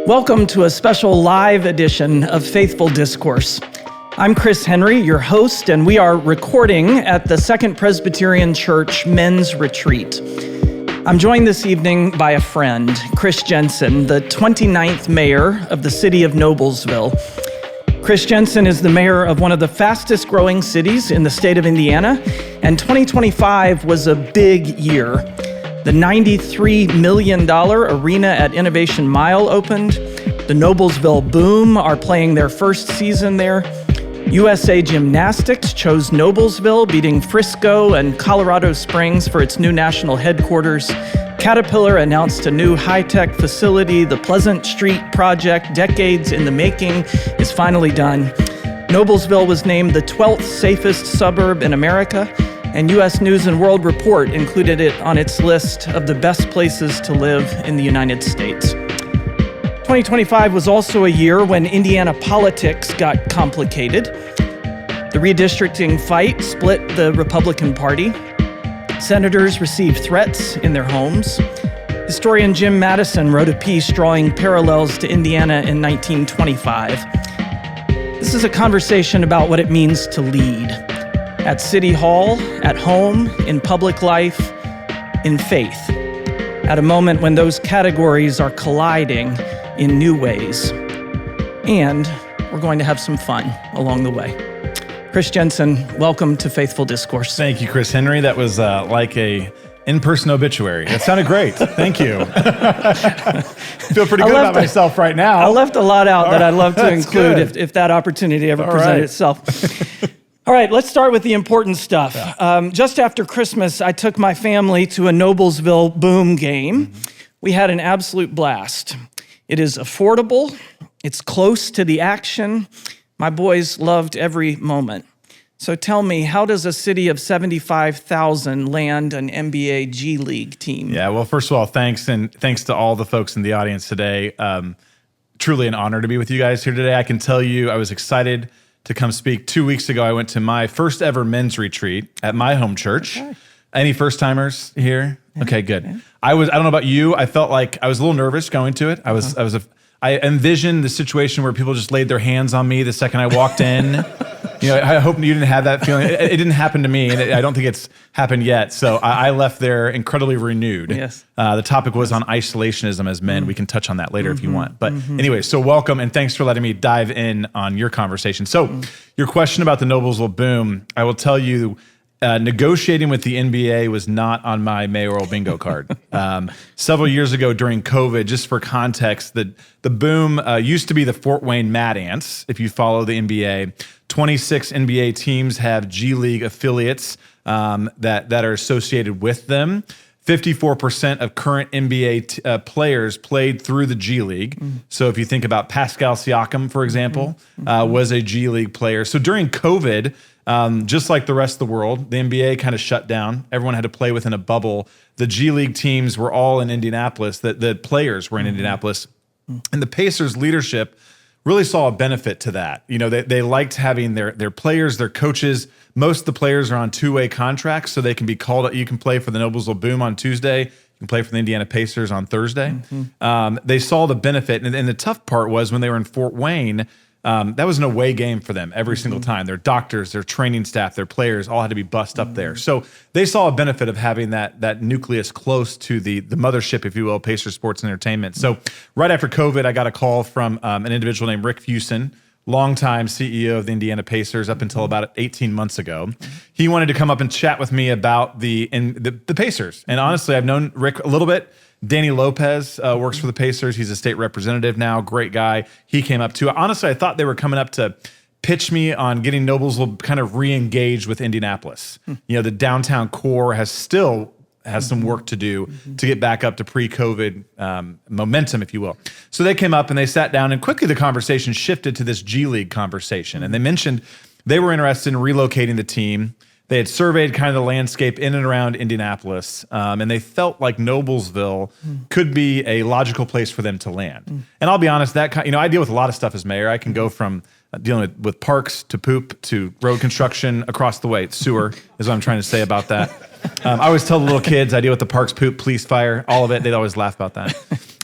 Welcome to a special live edition of Faithful Discourse. I'm Chris Henry, your host, and we are recording at the Second Presbyterian Church Men's Retreat. I'm joined this evening by a friend, Chris Jensen, the 29th mayor of the city of Noblesville. Chris Jensen is the mayor of one of the fastest growing cities in the state of Indiana, and 2025 was a big year. The $93 million arena at Innovation Mile opened. The Noblesville Boom are playing their first season there. USA Gymnastics chose Noblesville, beating Frisco and Colorado Springs for its new national headquarters. Caterpillar announced a new high-tech facility. The Pleasant Street project, decades in the making, is finally done. Noblesville was named the 12th safest suburb in America, and U.S. News & World Report included it on its list of the best places to live in the United States. 2025 was also a year when Indiana politics got complicated. The redistricting fight split the Republican Party. Senators received threats in their homes. Historian Jim Madison wrote a piece drawing parallels to Indiana in 1925. This is a conversation about what it means to lead. At City Hall, at home, in public life, in faith, at a moment when those categories are colliding in new ways. And we're going to have some fun along the way. Chris Jensen, welcome to Faithful Discourse. Thank you, Chris Henry. That was like a in-person obituary. That sounded great. Thank you. Feel pretty good about myself right now. I left a lot out that I'd love to include if that opportunity ever presented itself. All right, let's start with the important stuff. Just after Christmas, I took my family to a Noblesville Boom game. We had an absolute blast. It is affordable. It's close to the action. My boys loved every moment. So tell me, how does a city of 75,000 land an NBA G League team? Yeah, well, first of all, thanks to all the folks in the audience today. Truly an honor to be with you guys here today. I can tell you I was excited to come speak. 2 weeks ago, I went to my first ever men's retreat at my home church. Okay. Any first timers here? Yeah. Okay, good. Yeah. I don't know about you. I felt like I was a little nervous going to it. I envisioned the situation where people just laid their hands on me the second I walked in. I hope you didn't have that feeling. It didn't happen to me, and I don't think it's happened yet. So I left there incredibly renewed. Yes. The topic was on isolationism as men. We can touch on that later if you want. But anyway, so welcome, and thanks for letting me dive in on your conversation. So your question about the Noblesville Boom, I will tell you, negotiating with the NBA was not on my mayoral bingo card. Several years ago during COVID, just for context, the Boom used to be the Fort Wayne Mad Ants, if you follow the NBA. 26 NBA teams have G League affiliates that are associated with them. 54% of current NBA players played through the G League. So if you think about Pascal Siakam, for example, was a G League player. So during COVID, just like the rest of the world, the NBA kind of shut down. Everyone had to play within a bubble. The G League teams were all in Indianapolis. The players were in Indianapolis. And the Pacers leadership really saw a benefit to that. They liked having their players, their coaches. Most of the players are on two-way contracts, so they can be called up. You can play for the Noblesville Boom on Tuesday. You can play for the Indiana Pacers on Thursday. They saw the benefit. And the tough part was when they were in Fort Wayne, that was an away game for them every single time. Their doctors, their training staff, their players all had to be bussed up there. So they saw a benefit of having that nucleus close to the mothership, if you will, Pacers Sports and Entertainment. So right after COVID, I got a call from an individual named Rick Fuson, longtime CEO of the Indiana Pacers up until about 18 months ago. He wanted to come up and chat with me about the Pacers. And honestly, I've known Rick a little bit. Danny Lopez works for the Pacers. He's a state representative now. Great guy. He came up too. Honestly, I thought they were coming up to pitch me on getting Noblesville kind of re-engaged with Indianapolis. The downtown core has some work to do to get back up to pre-COVID momentum, if you will. So they came up and they sat down, and quickly the conversation shifted to this G League conversation. And they mentioned they were interested in relocating the team. They had surveyed kind of the landscape in and around Indianapolis, and they felt like Noblesville could be a logical place for them to land. And I'll be honest, I deal with a lot of stuff as mayor. I can go from dealing with parks to poop to road construction across the way. Sewer is what I'm trying to say about that. I always tell the little kids I deal with the parks, poop, police, fire, all of it. They'd always laugh about that.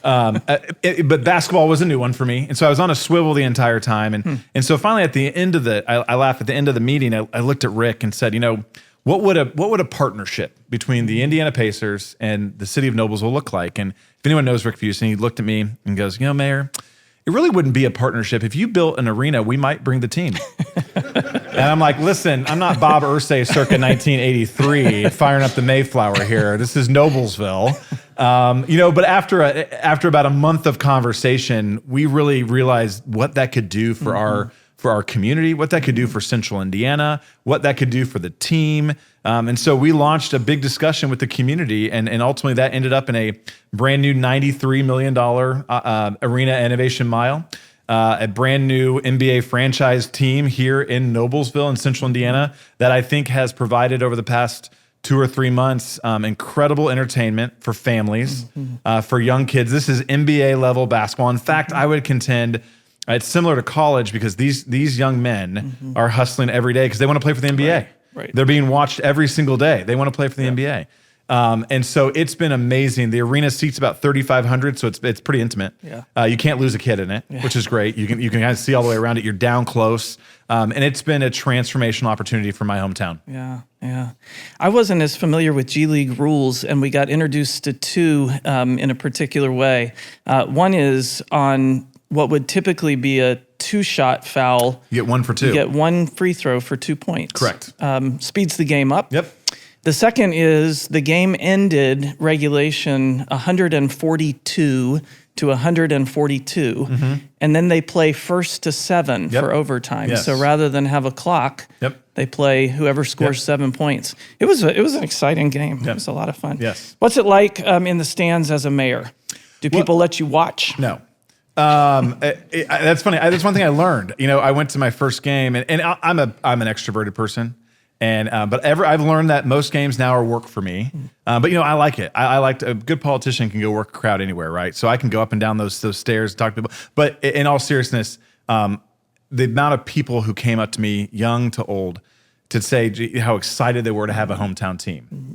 But basketball was a new one for me. And so I was on a swivel the entire time. And so finally at the end of I laughed at the end of the meeting, I looked at Rick and said, what would a partnership between the Indiana Pacers and the city of Noblesville look like? And if anyone knows Rick Fuson, he looked at me and goes, Mayor, it really wouldn't be a partnership. If you built an arena, we might bring the team. And I'm like, listen, I'm not Bob Irsay circa 1983 firing up the Mayflower here. This is Noblesville. But after about a month of conversation, we really realized what that could do for our community, what that could do for Central Indiana, what that could do for the team. And so we launched a big discussion with the community, and ultimately that ended up in a brand new $93 million Arena Innovation Mile, a brand new NBA franchise team here in Noblesville in Central Indiana that I think has provided over the past 2 or 3 months incredible entertainment for families, for young kids. This is NBA level basketball. In fact, I would contend it's similar to college because these young men are hustling every day because they want to play for the NBA. Right. They're being watched every single day. They want to play for the NBA. And so it's been amazing. The arena seats about 3,500, so it's pretty intimate. Yeah. You can't lose a kid in it, which is great. You can kind of see all the way around it. You're down close. And it's been a transformational opportunity for my hometown. Yeah. I wasn't as familiar with G League rules, and we got introduced to two in a particular way. One is on what would typically be a 2-shot foul. You get 1 for 2. You get 1 free throw for 2 points. Correct. Speeds the game up. Yep. The second is the game ended regulation 142 to 142, and then they play first to 7 for overtime. Yes. So rather than have a clock, they play whoever scores 7 points. It was an exciting game. It was a lot of fun. Yes. What's it like in the stands as a mayor? Do people let you watch? No. That's funny. That's one thing I learned. I went to my first game, and I'm an extroverted person, but I've learned that most games now are work for me. But I like it. I like a good politician can go work a crowd anywhere, right? So I can go up and down those stairs, talk to people. But in all seriousness, the amount of people who came up to me, young to old, to say how excited they were to have a hometown team.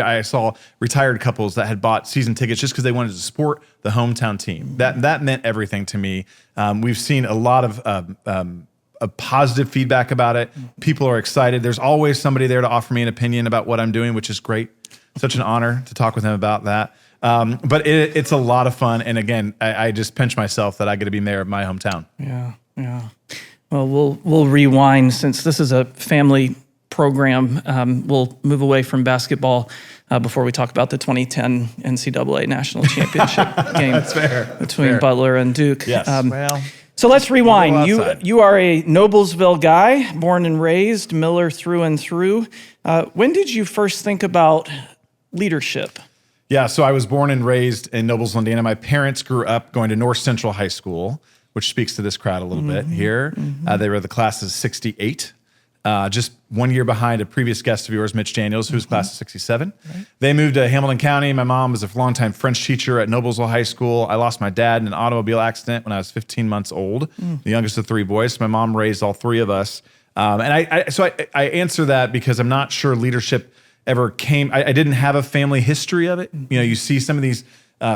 I saw retired couples that had bought season tickets just because they wanted to support the hometown team. That meant everything to me. We've seen a lot of positive feedback about it. People are excited. There's always somebody there to offer me an opinion about what I'm doing, which is great. Such an honor to talk with them about that. But it's a lot of fun. And again, I just pinch myself that I get to be mayor of my hometown. Yeah. Well, we'll rewind since this is a family program. We'll move away from basketball before we talk about the 2010 NCAA National Championship game That's fair. between Butler and Duke. Yes. So let's rewind. You are a Noblesville guy, born and raised, Miller through and through. When did you first think about leadership? Yeah, so I was born and raised in Noblesville, Indiana. My parents grew up going to North Central High School, which speaks to this crowd a little bit here. They were the class of 68, just 1 year behind a previous guest of yours, Mitch Daniels, who was class of 67. Right. They moved to Hamilton County. My mom was a longtime French teacher at Noblesville High School. I lost my dad in an automobile accident when I was 15 months old, the youngest of 3 boys. So my mom raised all 3 of us. And I answer that because I'm not sure leadership ever came. I didn't have a family history of it. You see some of these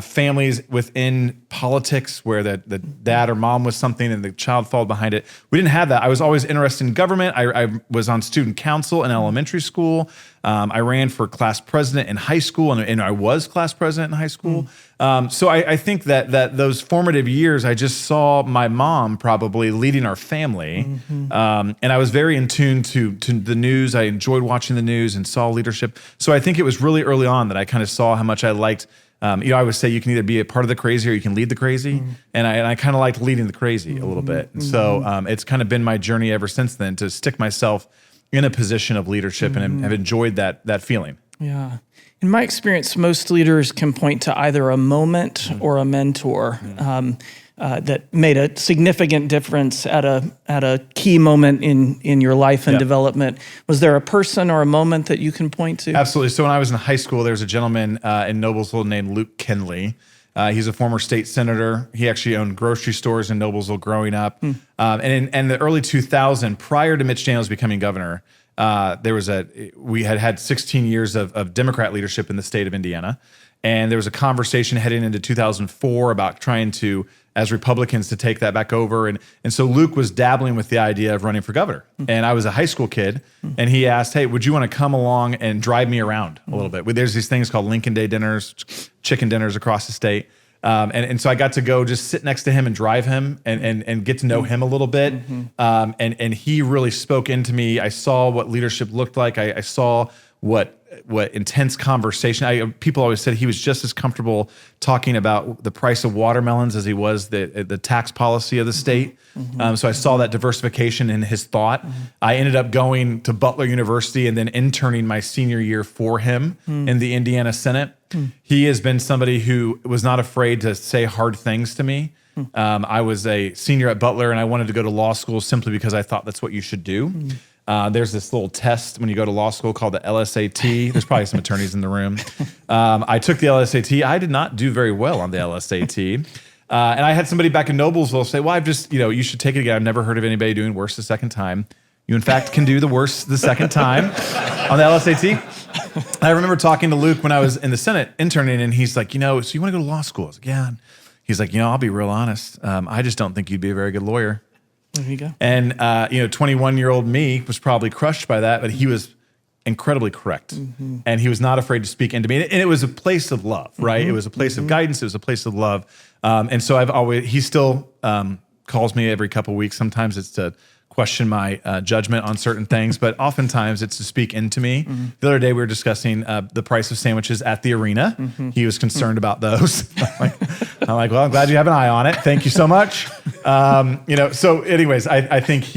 families within politics where the dad or mom was something and the child followed behind it. We didn't have that. I was always interested in government. I was on student council in elementary school. I ran for class president in high school, and I was class president in high school. So I think that those formative years, I just saw my mom probably leading our family. And I was very in tune to the news. I enjoyed watching the news and saw leadership. So I think it was really early on that I kind of saw how much I liked. I would say you can either be a part of the crazy or you can lead the crazy. And I kind of liked leading the crazy a little bit. And so it's kind of been my journey ever since then to stick myself in a position of leadership and have enjoyed that feeling. Yeah. In my experience, most leaders can point to either a moment or a mentor that made a significant difference at a key moment in your life and development. Was there a person or a moment that you can point to? Absolutely. So when I was in high school, there was a gentleman in Noblesville named Luke Kenley. He's a former state senator. He actually owned grocery stores in Noblesville growing up. And in the early 2000s, prior to Mitch Daniels becoming governor, we had 16 years of Democrat leadership in the state of Indiana. And there was a conversation heading into 2004 about trying to, as Republicans, to take that back over. And so Luke was dabbling with the idea of running for governor. And I was a high school kid, and he asked, hey, would you want to come along and drive me around a little bit? There's these things called Lincoln Day dinners, chicken dinners across the state. And so I got to go just sit next to him and drive him and get to know him a little bit. And he really spoke into me. I saw what leadership looked like. I saw what intense conversation. People always said he was just as comfortable talking about the price of watermelons as he was the tax policy of the state. So I saw that diversification in his thought. I ended up going to Butler University and then interning my senior year for him in the Indiana Senate. He has been somebody who was not afraid to say hard things to me. I was a senior at Butler, and I wanted to go to law school simply because I thought that's what you should do. There's this little test when you go to law school called the LSAT. There's probably some attorneys in the room. I took the LSAT. I did not do very well on the LSAT. And I had somebody back in Noblesville say, well, you should take it again. I've never heard of anybody doing worse the second time. You, in fact, can do the worst the second time on the LSAT. I remember talking to Luke when I was in the Senate interning, and he's like, so you want to go to law school? I was like, yeah. He's like, I'll be real honest. I just don't think you'd be a very good lawyer. There you go. And 21-year-old me was probably crushed by that, but he was incredibly correct, and he was not afraid to speak into me. And it was a place of love, right? It was a place of guidance. It was a place of love. And so he still calls me every couple of weeks. Sometimes it's to question my judgment on certain things, but oftentimes it's to speak into me. The other day we were discussing the price of sandwiches at the arena. He was concerned about those. I'm like, well, I'm glad you have an eye on it. Thank you so much. So anyways, I think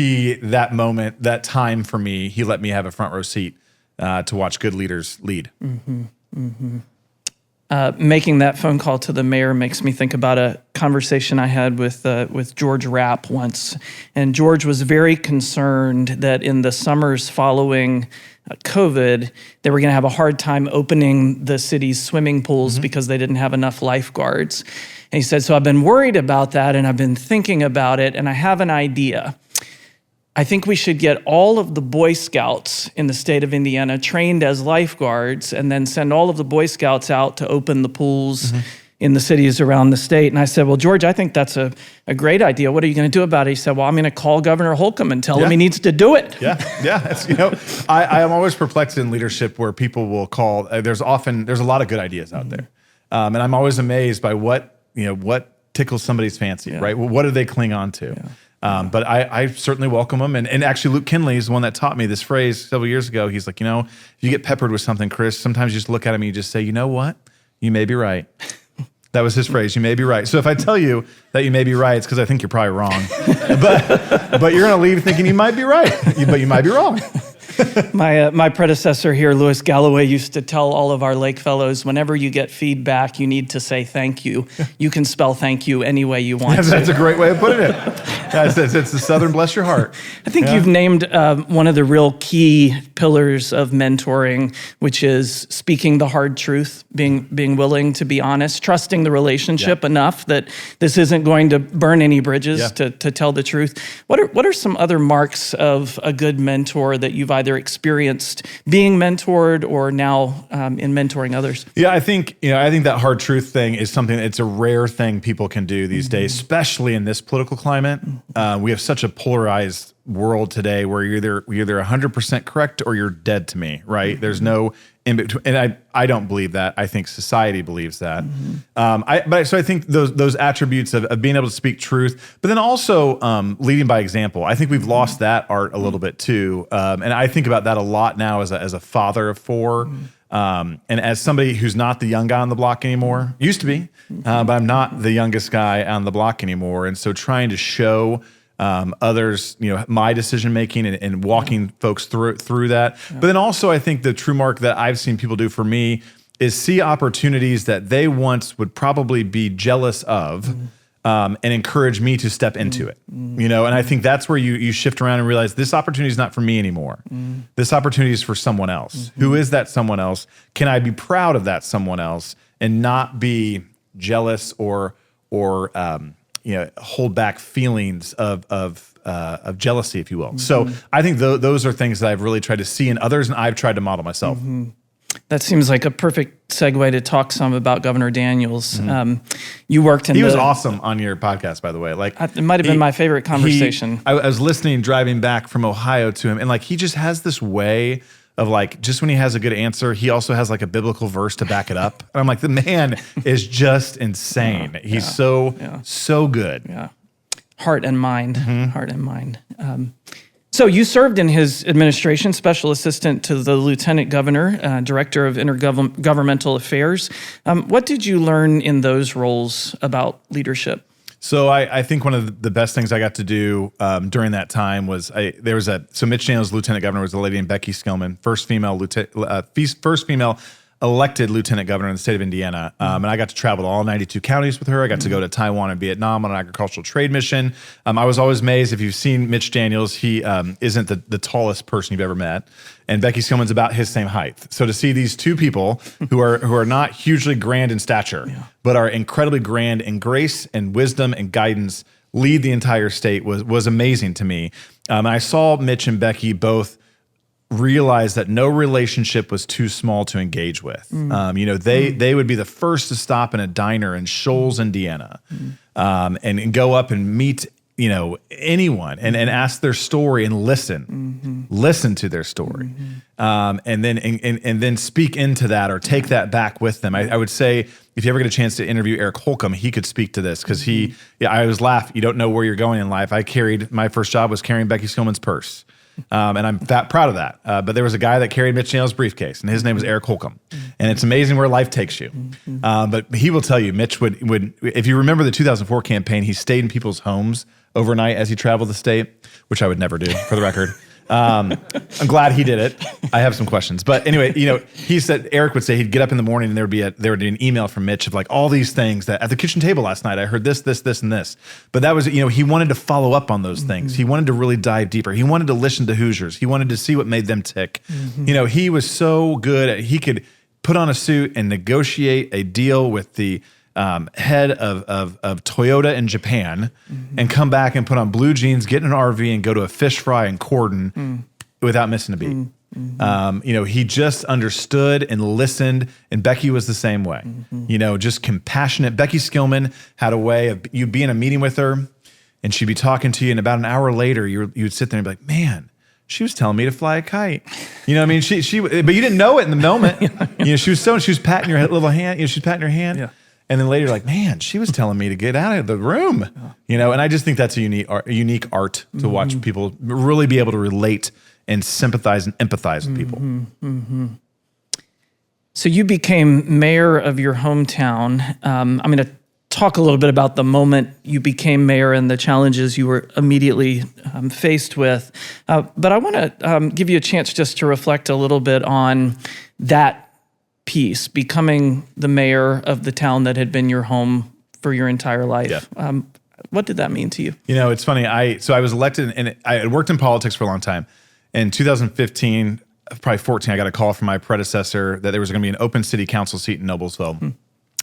that moment, that time for me, he let me have a front row seat to watch good leaders lead. Making that phone call to the mayor makes me think about a conversation I had with George Rapp once. And George was very concerned that in the summers following COVID, they were going to have a hard time opening the city's swimming pools because they didn't have enough lifeguards. And he said, so I've been worried about that, and I've been thinking about it, and I have an idea. I think we should get all of the Boy Scouts in the state of Indiana trained as lifeguards and then send all of the Boy Scouts out to open the pools in the cities around the state. And I said, well, George, I think that's a great idea. What are you going to do about it? He said, well, I'm going to call Governor Holcomb and tell him he needs to do it. Yeah. I am always perplexed in leadership where people will call. There's a lot of good ideas out there. And I'm always amazed by what tickles somebody's fancy, right? Well, what do they cling on to? Yeah. But I certainly welcome them. And actually, Luke Kinley is the one that taught me this phrase several years ago. He's like, if you get peppered with something, Chris, sometimes you just look at him and you just say, you know what? You may be right. That was his phrase, you may be right. So if I tell you that you may be right, it's because I think you're probably wrong. but you're going to leave thinking you might be right, but you might be wrong. My predecessor here, Louis Galloway, used to tell all of our Lake Fellows, whenever you get feedback, you need to say thank you. You can spell thank you any way you want to. That's a great way of putting it. It's the Southern bless your heart. I think you've named one of the real key pillars of mentoring, which is speaking the hard truth, being willing to be honest, trusting the relationship enough that this isn't going to burn any bridges to tell the truth. What are some other marks of a good mentor that you've either experienced being mentored or now in mentoring others? Yeah, I think that hard truth thing is something. It's a rare thing people can do these days, especially in this political climate. We have such a polarized world today where you're either 100% correct or you're dead to me, right? There's no in between, and I don't believe that. I think society believes that. So I think those attributes of being able to speak truth, but then also leading by example. I think we've lost that art a little bit too, and I think about that a lot now as a father of four, and as somebody who's not the young guy on the block anymore. Used to be, but I'm not the youngest guy on the block anymore, and so trying to show others, my decision making and walking folks through that. Yeah. But then also, I think the true mark that I've seen people do for me is see opportunities that they once would probably be jealous of, and encourage me to step into it. And I think that's where you shift around and realize this opportunity is not for me anymore. This opportunity is for someone else. Who is that someone else? Can I be proud of that someone else and not be jealous or hold back feelings of jealousy, if you will. So I think those are things that I've really tried to see in others, and I've tried to model myself. That seems like a perfect segue to talk some about Governor Daniels. You worked in He was awesome on your podcast, by the way. Like, it might have been my favorite conversation. I was listening, driving back from Ohio to him, and like he just has this way of like, just when he has a good answer, he also has like a biblical verse to back it up. And I'm like, the man is just insane. He's so good. Yeah. Heart and mind. So you served in his administration, special assistant to the lieutenant governor, director of intergovernmental affairs. What did you learn in those roles about leadership? So I think one of the best things I got to do during that time was so Mitch Daniels' lieutenant governor was a lady named Becky Skillman, first female elected lieutenant governor in the state of Indiana. And I got to travel to all 92 counties with her. I got to go to Taiwan and Vietnam on an agricultural trade mission. I was always amazed. If you've seen Mitch Daniels, he isn't the tallest person you've ever met. And Becky Skillman's about his same height. So to see these two people who are not hugely grand in stature, but are incredibly grand in grace and wisdom and guidance, lead the entire state was amazing to me. And I saw Mitch and Becky both realized that no relationship was too small to engage with. They would be the first to stop in a diner in Shoals, Indiana, and go up and meet anyone and ask their story and listen to their story, and then speak into that or take that back with them. I would say if you ever get a chance to interview Eric Holcomb, he could speak to this because I always laugh. You don't know where you're going in life. My first job was carrying Becky Skillman's purse. And I'm proud of that. But there was a guy that carried Mitch Daniels' briefcase, and his name was Eric Holcomb. And it's amazing where life takes you. But he will tell you, Mitch would, if you remember the 2004 campaign, he stayed in people's homes overnight as he traveled the state, which I would never do, for the record. I'm glad he did it. I have some questions. But anyway, he said, Eric would say he'd get up in the morning and there would be an email from Mitch of like all these things that at the kitchen table last night, I heard this, and this. But that was, he wanted to follow up on those things. He wanted to really dive deeper. He wanted to listen to Hoosiers. He wanted to see what made them tick. He was so good. He could put on a suit and negotiate a deal with the head of Toyota in Japan and come back and put on blue jeans, get in an RV and go to a fish fry in Corden without missing a beat. He just understood and listened, and Becky was the same way. Just compassionate. Becky Skillman had a way of you'd be in a meeting with her and she'd be talking to you, and about an hour later you'd sit there and be like, man, she was telling me to fly a kite. But you didn't know it in the moment. She was patting your little hand, she was patting her hand. Yeah. And then later, like, man, she was telling me to get out of the room, And I just think that's a unique art to watch people really be able to relate and sympathize and empathize with people. So you became mayor of your hometown. I'm going to talk a little bit about the moment you became mayor and the challenges you were immediately faced with. But I want to give you a chance just to reflect a little bit on that piece, becoming the mayor of the town that had been your home for your entire life. Yeah. What did that mean to you? It's funny. I was elected, and I had worked in politics for a long time. In 2015, probably 14, I got a call from my predecessor that there was going to be an open city council seat in Noblesville.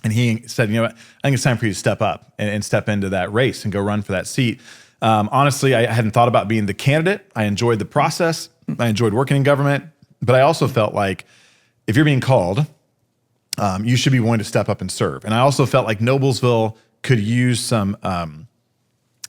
And he said, I think it's time for you to step up and step into that race and go run for that seat. Honestly, I hadn't thought about being the candidate. I enjoyed the process. I enjoyed working in government. But I also felt like if you're being called, you should be willing to step up and serve. And I also felt like Noblesville could use some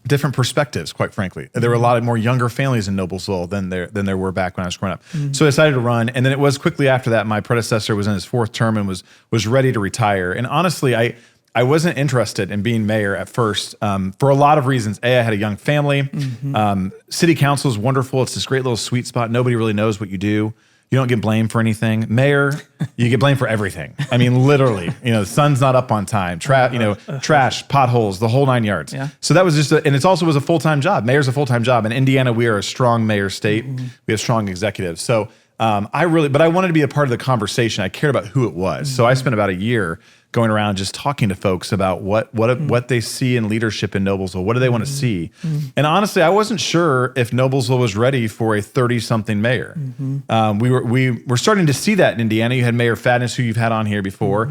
different perspectives, quite frankly. There were a lot of more younger families in Noblesville than there were back when I was growing up. So I decided to run. And then it was quickly after that, my predecessor was in his fourth term and was ready to retire. And honestly, I wasn't interested in being mayor at first for a lot of reasons. I had a young family. City council is wonderful. It's this great little sweet spot. Nobody really knows what you do. You don't get blamed for anything. Mayor, you get blamed for everything. I mean, literally, the sun's not up on time, trash, potholes, the whole 9 yards. Yeah. So that was just, and it also was a full-time job. Mayor's a full-time job. In Indiana, we are a strong mayor state. We have strong executives. So but I wanted to be a part of the conversation. I cared about who it was. So I spent about a year going around just talking to folks about what they see in leadership in Noblesville. What do they want to see? And honestly, I wasn't sure if Noblesville was ready for a 30-something mayor. We were starting to see that in Indiana. You had Mayor Fadness, who you've had on here before.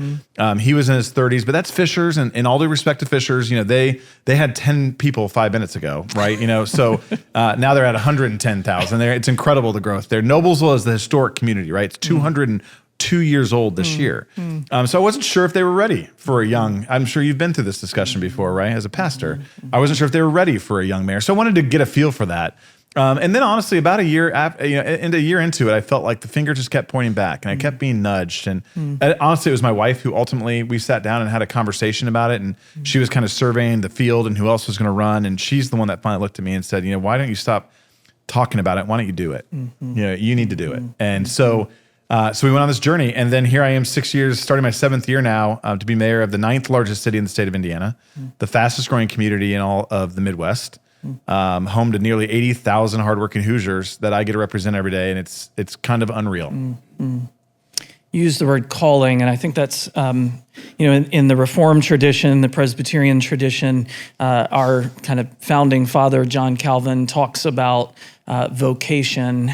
He was in his 30s, but that's Fishers, and in all due respect to Fishers, they had 10 people 5 minutes ago, right? So now they're at 110,000. It's incredible, the growth there. Noblesville is the historic community, right? It's 202 years old this year. So I wasn't sure if they were ready for a young, I'm sure you've been through this discussion before, right? As a pastor, I wasn't sure if they were ready for a young mayor. So I wanted to get a feel for that. And then honestly, about a year into it, I felt like the finger just kept pointing back, and I kept being nudged. And honestly, it was my wife who ultimately, we sat down and had a conversation about it, and she was kind of surveying the field and who else was going to run. And she's the one that finally looked at me and said, why don't you stop talking about it? Why don't you do it? You need to do it. And so we went on this journey, and then here I am 6 years, starting my 7th year now, to be mayor of the 9th largest city in the state of Indiana, the fastest growing community in all of the Midwest, home to nearly 80,000 hardworking Hoosiers that I get to represent every day, and it's kind of unreal. You use the word calling, and I think that's, in the Reformed tradition, the Presbyterian tradition, our kind of founding father, John Calvin, talks about vocation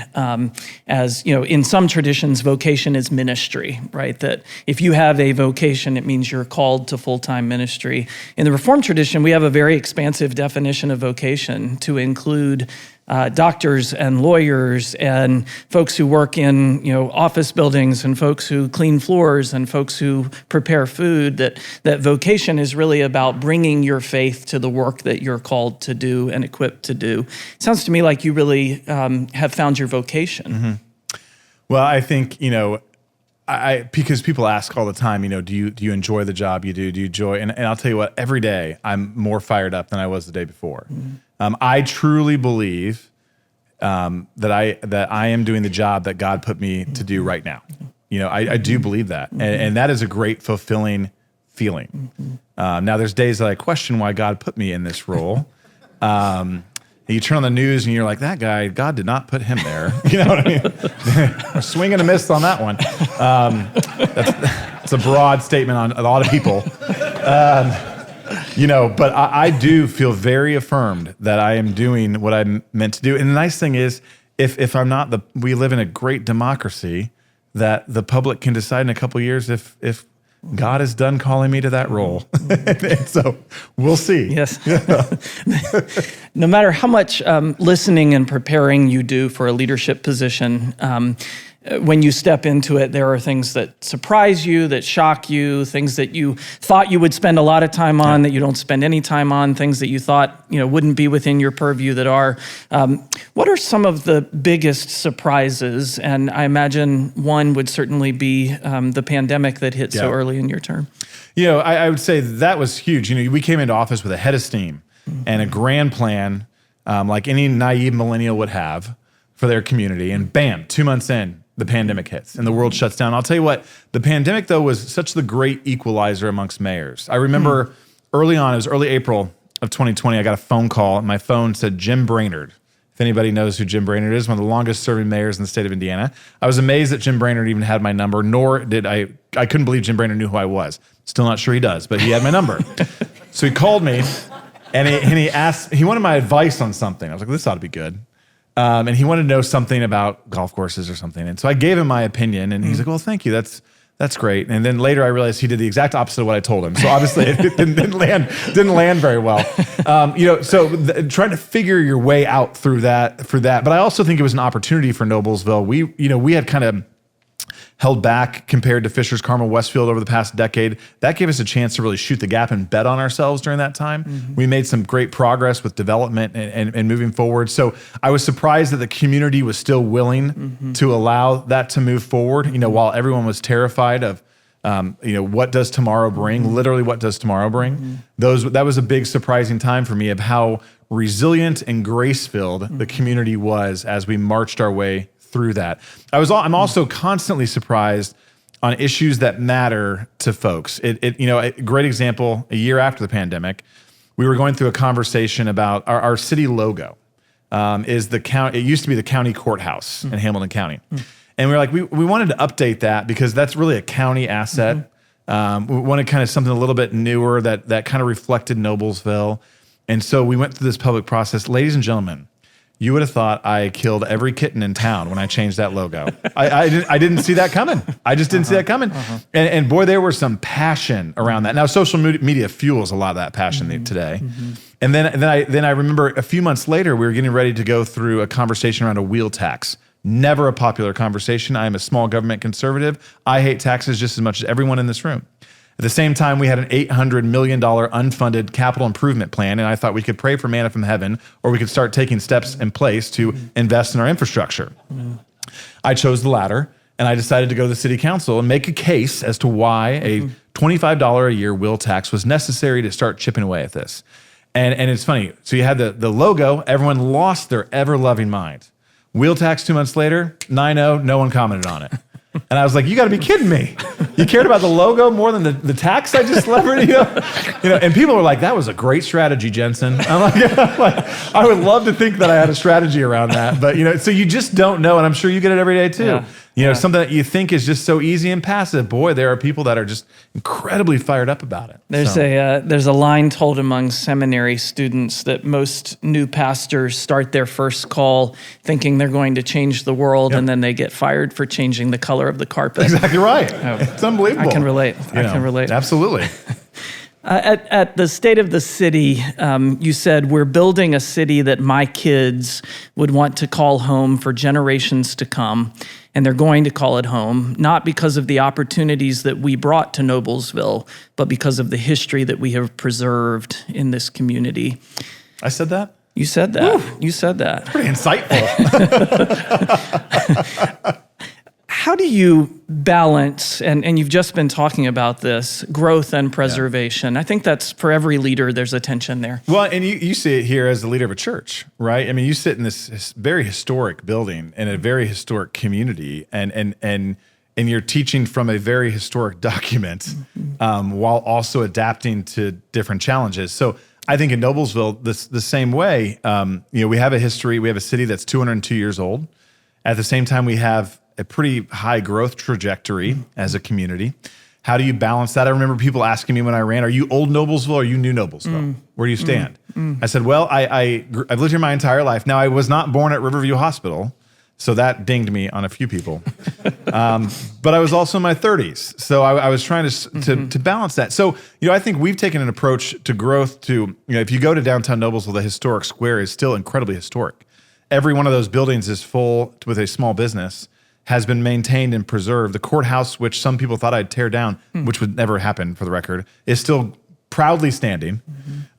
as, in some traditions, vocation is ministry, right? That if you have a vocation, it means you're called to full-time ministry. In the Reformed tradition, we have a very expansive definition of vocation to include doctors and lawyers and folks who work in office buildings and folks who clean floors and folks who prepare food. That vocation is really about bringing your faith to the work that you're called to do and equipped to do. It sounds to me like you really have found your vocation. Well, I think because people ask all the time, do you enjoy the job you do? Do you enjoy? And I'll tell you what, every day I'm more fired up than I was the day before. I truly believe that I am doing the job that God put me to do right now. I do believe that, and that is a great, fulfilling feeling. Now, there's days that I question why God put me in this role. You turn on the news and you're like, that guy, God did not put him there. You know what I mean? Swing and a miss on that one. That's a broad statement on a lot of people. But I do feel very affirmed that I am doing what I'm meant to do. And the nice thing is, if I'm not, we live in a great democracy that the public can decide in a couple of years if God is done calling me to that role. And so we'll see. Yes. No matter how much listening and preparing you do for a leadership position, when you step into it, there are things that surprise you, that shock you, things that you thought you would spend a lot of time on that you don't spend any time on, things that you thought wouldn't be within your purview that are. What are some of the biggest surprises? And I imagine one would certainly be the pandemic that hit so early in your term. I would say that was huge. We came into office with a head of steam and a grand plan, like any naive millennial would have for their community. And bam, 2 months in, the pandemic hits and the world shuts down. I'll tell you what, the pandemic though was such the great equalizer amongst mayors. I remember early on, it was early April of 2020, I got a phone call and my phone said Jim Brainerd. If anybody knows who Jim Brainerd is, one of the longest serving mayors in the state of Indiana. I was amazed that Jim Brainerd even had my number, nor did I couldn't believe Jim Brainerd knew who I was. Still not sure he does, but he had my number. So he called me and he wanted my advice on something. I was like, this ought to be good. And he wanted to know something about golf courses or something. And so I gave him my opinion and he's like, well, thank you. That's great. And then later I realized he did the exact opposite of what I told him. So obviously it didn't land very well. Trying to figure your way out through that. But I also think it was an opportunity for Noblesville. We had kind of held back compared to Fishers, Carmel, Westfield over the past decade. That gave us a chance to really shoot the gap and bet on ourselves during that time. We made some great progress with development and moving forward. So I was surprised that the community was still willing to allow that to move forward, while everyone was terrified of, what does tomorrow bring? Literally, what does tomorrow bring? That was a big surprising time for me of how resilient and grace-filled the community was as we marched our way through that. I'm also constantly surprised on issues that matter to folks. A great example, a year after the pandemic, we were going through a conversation about our city logo is the county. It used to be the county courthouse in Hamilton County. And we were like, we wanted to update that because that's really a county asset. We wanted kind of something a little bit newer that kind of reflected Noblesville. And so we went through this public process. Ladies and gentlemen, you would have thought I killed every kitten in town when I changed that logo. I didn't see that coming. I just didn't see that coming. And boy, there was some passion around that. Now, social media fuels a lot of that passion today. And then I remember a few months later, we were getting ready to go through a conversation around a wheel tax. Never a popular conversation. I am a small government conservative. I hate taxes just as much as everyone in this room. At the same time, we had an $800 million unfunded capital improvement plan, and I thought we could pray for manna from heaven, or we could start taking steps in place to invest in our infrastructure. I chose the latter, and I decided to go to the city council and make a case as to why a $25 a year wheel tax was necessary to start chipping away at this. And it's funny. So you had the logo. Everyone lost their ever-loving mind. Wheel tax 2 months later, 9-0, no one commented on it. And I was like, you got to be kidding me. You cared about the logo more than the tax I just levered, you know? And people were like, that was a great strategy, Jensen. I'm like, I would love to think that I had a strategy around that. But, so you just don't know. And I'm sure you get it every day too. Something that you think is just so easy and passive. Boy, there are people that are just incredibly fired up about it. There's a line told among seminary students that most new pastors start their first call thinking they're going to change the world, and then they get fired for changing the color of the carpet. Exactly right. It's unbelievable. I can relate. I can relate. Absolutely. At the State of the City, you said, we're building a city that my kids would want to call home for generations to come, and they're going to call it home, not because of the opportunities that we brought to Noblesville, but because of the history that we have preserved in this community. I said that? You said that. Woo. You said that. Pretty insightful. How do you balance, and you've just been talking about this, growth and preservation? Yeah. I think that's for every leader, there's a tension there. Well, and you see it here as the leader of a church, right? I mean, you sit in this very historic building in a very historic community, and you're teaching from a very historic document while also adapting to different challenges. So I think in Noblesville, the same way, we have a history, we have a city that's 202 years old. At the same time, we have a pretty high growth trajectory as a community. How do you balance that? I remember people asking me when I ran, are you old Noblesville or are you new Noblesville? Where do you stand? I said, well, I've lived here my entire life. Now, I was not born at Riverview Hospital, so that dinged me on a few people. But I was also in my 30s, so I was trying to balance that. So, I think we've taken an approach to growth to, if you go to downtown Noblesville, the historic square is still incredibly historic. Every one of those buildings is full with a small business, has been maintained and preserved. The courthouse, which some people thought I'd tear down, which would never happen for the record, is still proudly standing.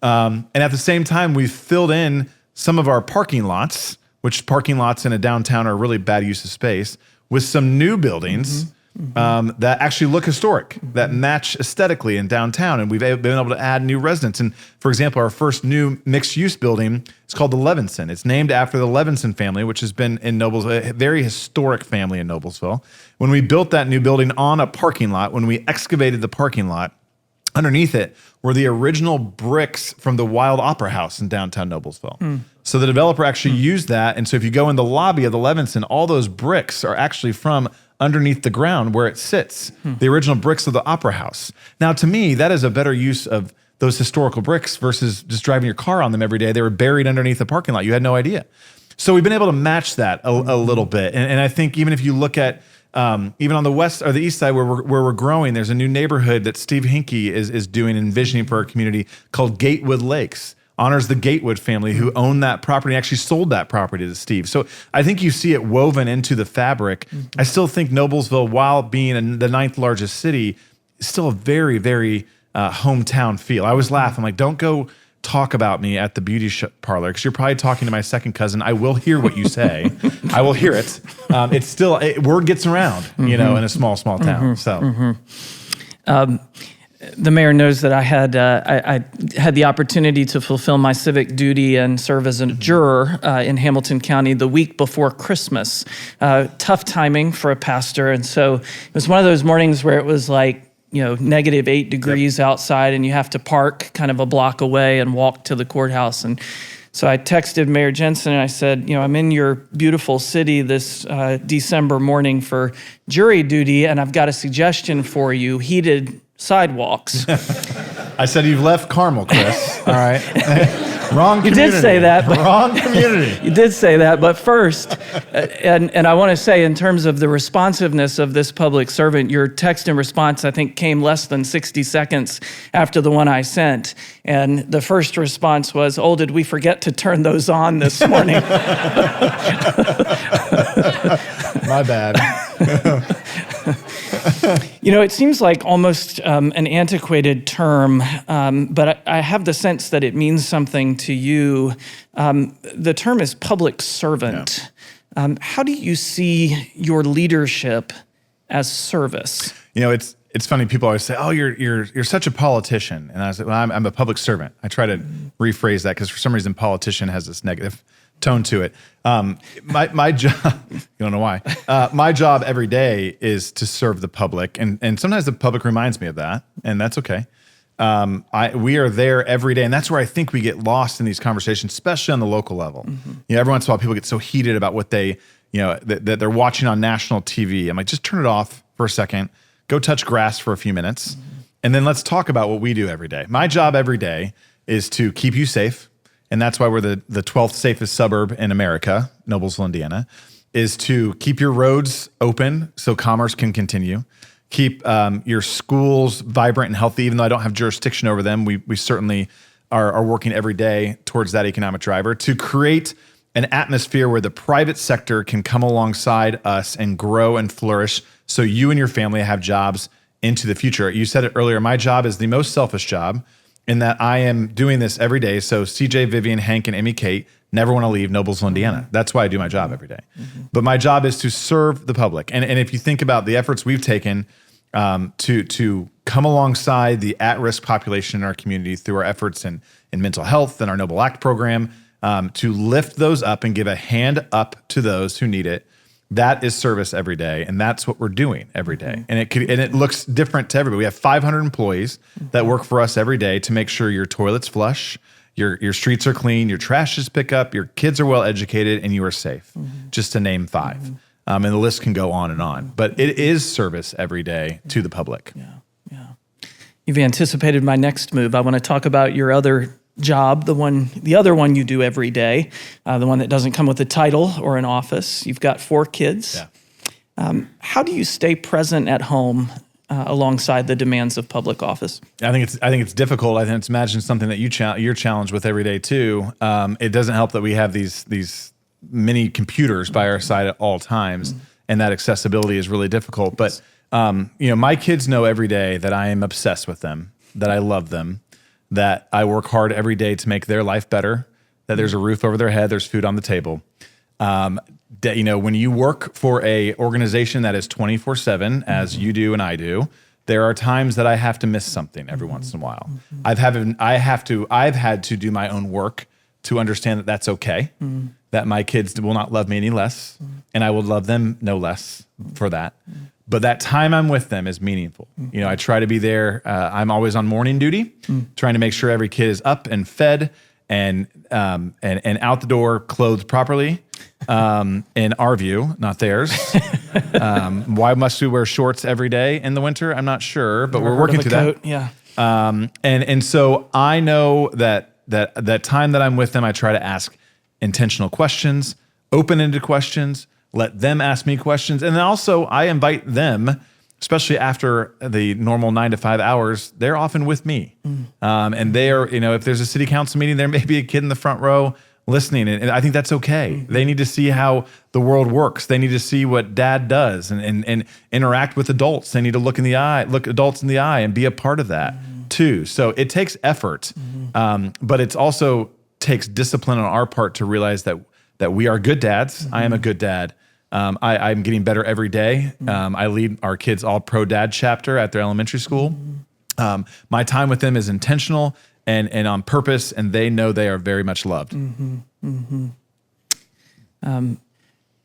And at the same time, we've filled in some of our parking lots, which parking lots in a downtown are a really bad use of space, with some new buildings that actually look historic, that match aesthetically in downtown. And we've been able to add new residents. And for example, our first new mixed-use building is called the Levinson. It's named after the Levinson family, which has been in Noblesville, a very historic family in Noblesville. When we built that new building on a parking lot, when we excavated the parking lot, underneath it were the original bricks from the Wild Opera House in downtown Noblesville. So the developer actually used that. And so if you go in the lobby of the Levinson, all those bricks are actually from underneath the ground where it sits, the original bricks of the Opera House. Now, to me, that is a better use of those historical bricks versus just driving your car on them every day. They were buried underneath the parking lot. You had no idea. So we've been able to match that a little bit. And I think even if you look at even on the west or the east side where we're growing, there's a new neighborhood that Steve Hinkey is doing and envisioning for our community called Gatewood Lakes. Honors the Gatewood family who owned that property, actually sold that property to Steve. So I think you see it woven into the fabric. I still think Noblesville, while being the 9th largest city, is still a very, very hometown feel. I always laugh. I'm like, don't go talk about me at the beauty parlor because you're probably talking to my second cousin. I will hear what you say. I will hear it. It's still, word gets around, in a small town. So. The mayor knows that I had the opportunity to fulfill my civic duty and serve as a juror in Hamilton County the week before Christmas. Tough timing for a pastor, and so it was one of those mornings where it was like, -8 degrees outside, and you have to park kind of a block away and walk to the courthouse. And so I texted Mayor Jensen and I said, I'm in your beautiful city this December morning for jury duty, and I've got a suggestion for you: heated sidewalks. I said you've left Carmel, Chris. All right. Wrong community. You did say that. Wrong community. You did say that, but first, and I want to say in terms of the responsiveness of this public servant, your text and response, I think, came less than 60 seconds after the one I sent. And the first response was, "Oh, did we forget to turn those on this morning?" My bad. You know, it seems like almost an antiquated term, but I have the sense that it means something to you. The term is public servant. Yeah. How do you see your leadership as service? You know, it's funny. People always say, "Oh, you're such a politician," and I was like, "Well, I'm a public servant." I try to rephrase that because for some reason, politician has this negative tone to it. My job, you don't know why. My job every day is to serve the public, and sometimes the public reminds me of that, and that's okay. We are there every day, and that's where I think we get lost in these conversations, especially on the local level. Mm-hmm. You know, every once in a while, people get so heated about what they, that they're watching on national TV. I'm like, just turn it off for a second, go touch grass for a few minutes, and then let's talk about what we do every day. My job every day is to keep you safe. And that's why we're the 12th safest suburb in America, Noblesville, Indiana, is to keep your roads open so commerce can continue. Keep your schools vibrant and healthy, even though I don't have jurisdiction over them. We certainly are working every day towards that economic driver to create an atmosphere where the private sector can come alongside us and grow and flourish so you and your family have jobs into the future. You said it earlier, my job is the most selfish job, in that I am doing this every day. So CJ, Vivian, Hank, and Amy Kate never want to leave Noblesville, Indiana. That's why I do my job every day. Mm-hmm. But my job is to serve the public. And if you think about the efforts we've taken to come alongside the at-risk population in our community through our efforts in mental health and our Noble Act program, to lift those up and give a hand up to those who need it, that is service every day, and that's what we're doing every day. And it looks different to everybody. We have 500 employees that work for us every day to make sure your toilets flush, your streets are clean, your trash is picked up, your kids are well educated, and you are safe. Just to name 5, and the list can go on and on. But it is service every day to the public. Yeah. You've anticipated my next move. I want to talk about your other job, the other one you do every day, the one that doesn't come with a title or an office. You've got 4 kids. Yeah. How do you stay present at home alongside the demands of public office? I think it's difficult. I think it's imagine something that you're challenged with every day too. It doesn't help that we have these mini computers by our side at all times, and that accessibility is really difficult. But my kids know every day that I am obsessed with them, that I love them, that I work hard every day to make their life better, that there's a roof over their head, there's food on the table. That, when you work for a organization that is 24/7, as you do and I do, there are times that I have to miss something every once in a while. I've had to do my own work to understand that that's okay, that my kids will not love me any less, and I will love them no less for that. But that time I'm with them is meaningful. I try to be there. I'm always on morning duty, trying to make sure every kid is up and fed and out the door, clothed properly. In our view, not theirs. Why must we wear shorts every day in the winter? I'm not sure, but we're working to that. Yeah. And so I know that time that I'm with them, I try to ask intentional questions, open-ended questions. Let them ask me questions. And then also I invite them, especially after the normal 9 to 5 hours, they're often with me. And they are, if there's a city council meeting, there may be a kid in the front row listening. And I think that's okay. They need to see how the world works. They need to see what dad does and interact with adults. They need to look adults in the eye and be a part of that too. So it takes effort, but it's also takes discipline on our part to realize that we are good dads. I am a good dad. I'm getting better every day. I lead our kids' all pro dad chapter at their elementary school. My time with them is intentional and on purpose, and they know they are very much loved.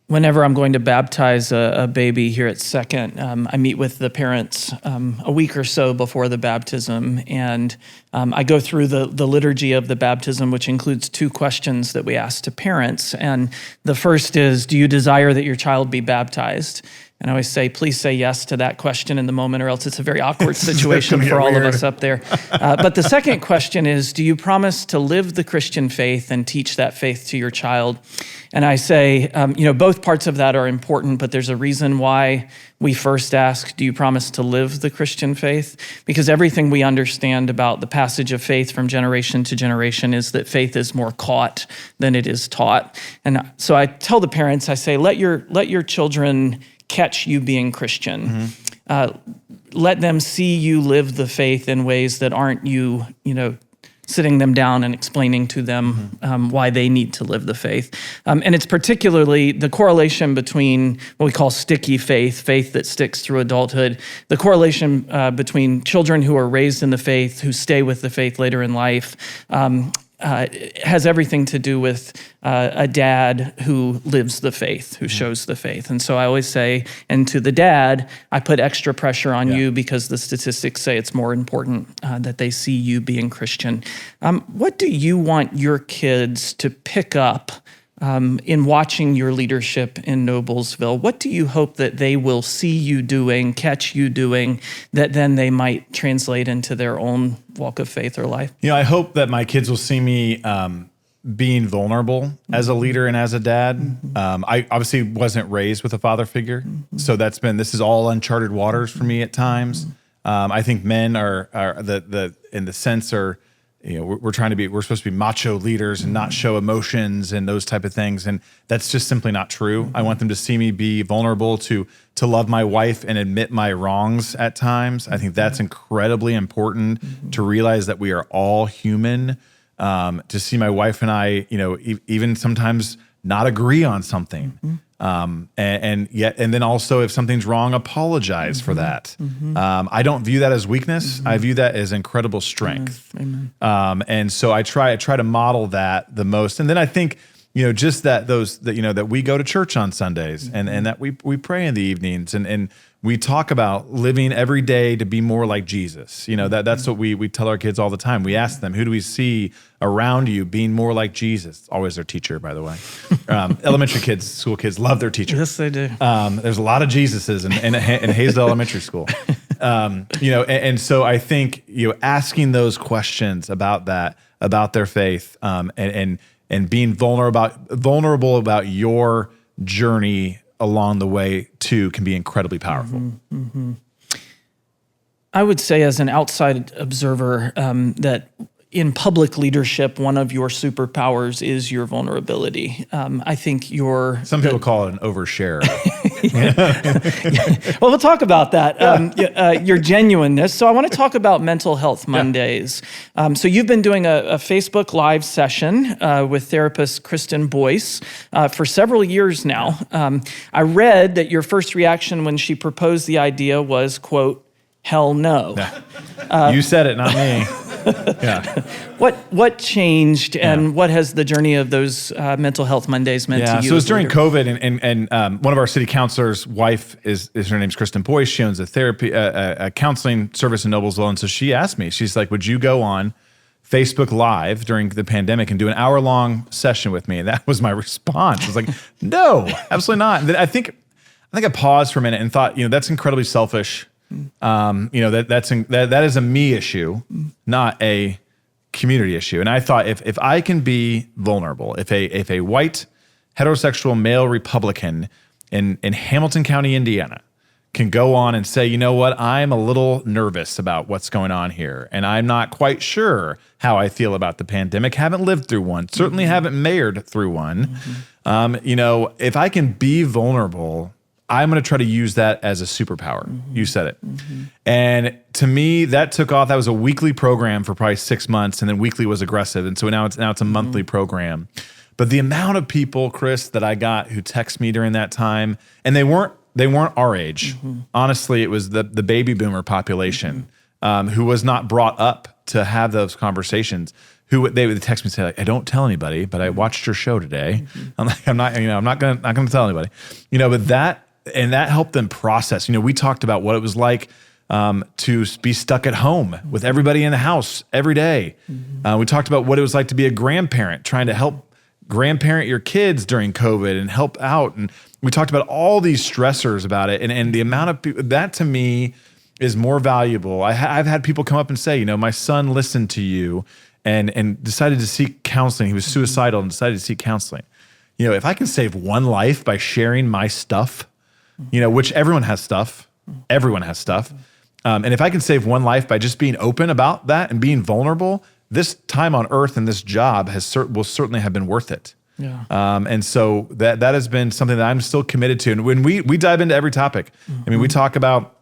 Whenever I'm going to baptize a baby here at Second, I meet with the parents a week or so before the baptism, and I go through the liturgy of the baptism, which includes 2 questions that we ask to parents. And the first is, do you desire that your child be baptized? And I always say, please say yes to that question in the moment, or else it's a very awkward situation for all of us up there. But the second question is, do you promise to live the Christian faith and teach that faith to your child? And I say, both parts of that are important, but there's a reason why we first ask, do you promise to live the Christian faith? Because everything we understand about the passage of faith from generation to generation is that faith is more caught than it is taught. And so I tell the parents, I say, let your children catch you being Christian. Let them see you live the faith in ways that aren't you sitting them down and explaining to them why they need to live the faith. And it's particularly the correlation between what we call sticky faith that sticks through adulthood, the correlation between children who are raised in the faith, who stay with the faith later in life, has everything to do with a dad who lives the faith, who shows the faith. And so I always say, and to the dad, I put extra pressure on you because the statistics say it's more important that they see you being Christian. What do you want your kids to pick up in watching your leadership in Noblesville? What do you hope that they will see you doing, catch you doing, that then they might translate into their own walk of faith or life? I hope that my kids will see me being vulnerable as a leader and as a dad. I obviously wasn't raised with a father figure, so this is all uncharted waters for me at times. I think men are in the sense are, we're supposed to be macho leaders and not show emotions and those type of things. And that's just simply not true. I want them to see me be vulnerable, to love my wife and admit my wrongs at times. I think that's incredibly important, to realize that we are all human, to see my wife and I, even sometimes not agree on something. And then also, if something's wrong, apologize for that. I don't view that as weakness. I view that as incredible strength. Amen. And so I try to model that the most. And then I think, just that we go to church on Sundays and that we pray in the evenings and we talk about living every day to be more like Jesus. That's what we tell our kids all the time. We ask them, who do we see around you being more like Jesus? Always their teacher, by the way. Elementary kids, school kids love their teacher. Yes, they do. There's a lot of Jesuses in Haysdale Elementary School. And so I think, asking those questions about that, about their faith, and being vulnerable about your journey along the way too can be incredibly powerful. I would say, as an outside observer, that in public leadership, one of your superpowers is your vulnerability. I think some people call it an overshare. Well, we'll talk about that, your genuineness. So I want to talk about Mental Health Mondays. So you've been doing a Facebook Live session with therapist Kristen Boyce for several years now. I read that your first reaction when she proposed the idea was, quote, hell no. You said it, not me. What changed, and what has the journey of those Mental Health Mondays meant to you? So it was during COVID, and one of our city councilors' wife her name's Kristen Boyce. She owns a counseling service in Noblesville, and so she asked me, she's like, would you go on Facebook Live during the pandemic and do an hour-long session with me? And that was my response. I was like, no, absolutely not. And then I think I paused for a minute and thought, that's incredibly selfish. That is a me issue, not a community issue. And I thought, if I can be vulnerable, if a white heterosexual male Republican in Hamilton County, Indiana, can go on and say, you know what, I'm a little nervous about what's going on here, and I'm not quite sure how I feel about the pandemic. Haven't lived through one, certainly haven't mayored through one. If I can be vulnerable, I'm going to try to use that as a superpower. You said it. And to me, that took off. That was a weekly program for probably 6 months, and then weekly was aggressive. And so now it's a monthly program. But the amount of people, Chris, that I got who text me during that time, and they weren't our age. Honestly, it was the baby boomer population who was not brought up to have those conversations. They would text me and say, like, I don't tell anybody, but I watched your show today. I'm like, I'm not gonna tell anybody. But that helped them process. We talked about what it was like to be stuck at home with everybody in the house every day. We talked about what it was like to be a grandparent, trying to help grandparent your kids during COVID and help out. And we talked about all these stressors about it. And the amount of people, that to me is more valuable. I've had people come up and say, my son listened to you and decided to seek counseling. He was suicidal and decided to seek counseling. If I can save one life by sharing my stuff, which everyone has stuff. And if I can save one life by just being open about that and being vulnerable, this time on earth and this job will certainly have been worth it. Yeah. And so that has been something that I'm still committed to. And when we dive into every topic, we talk about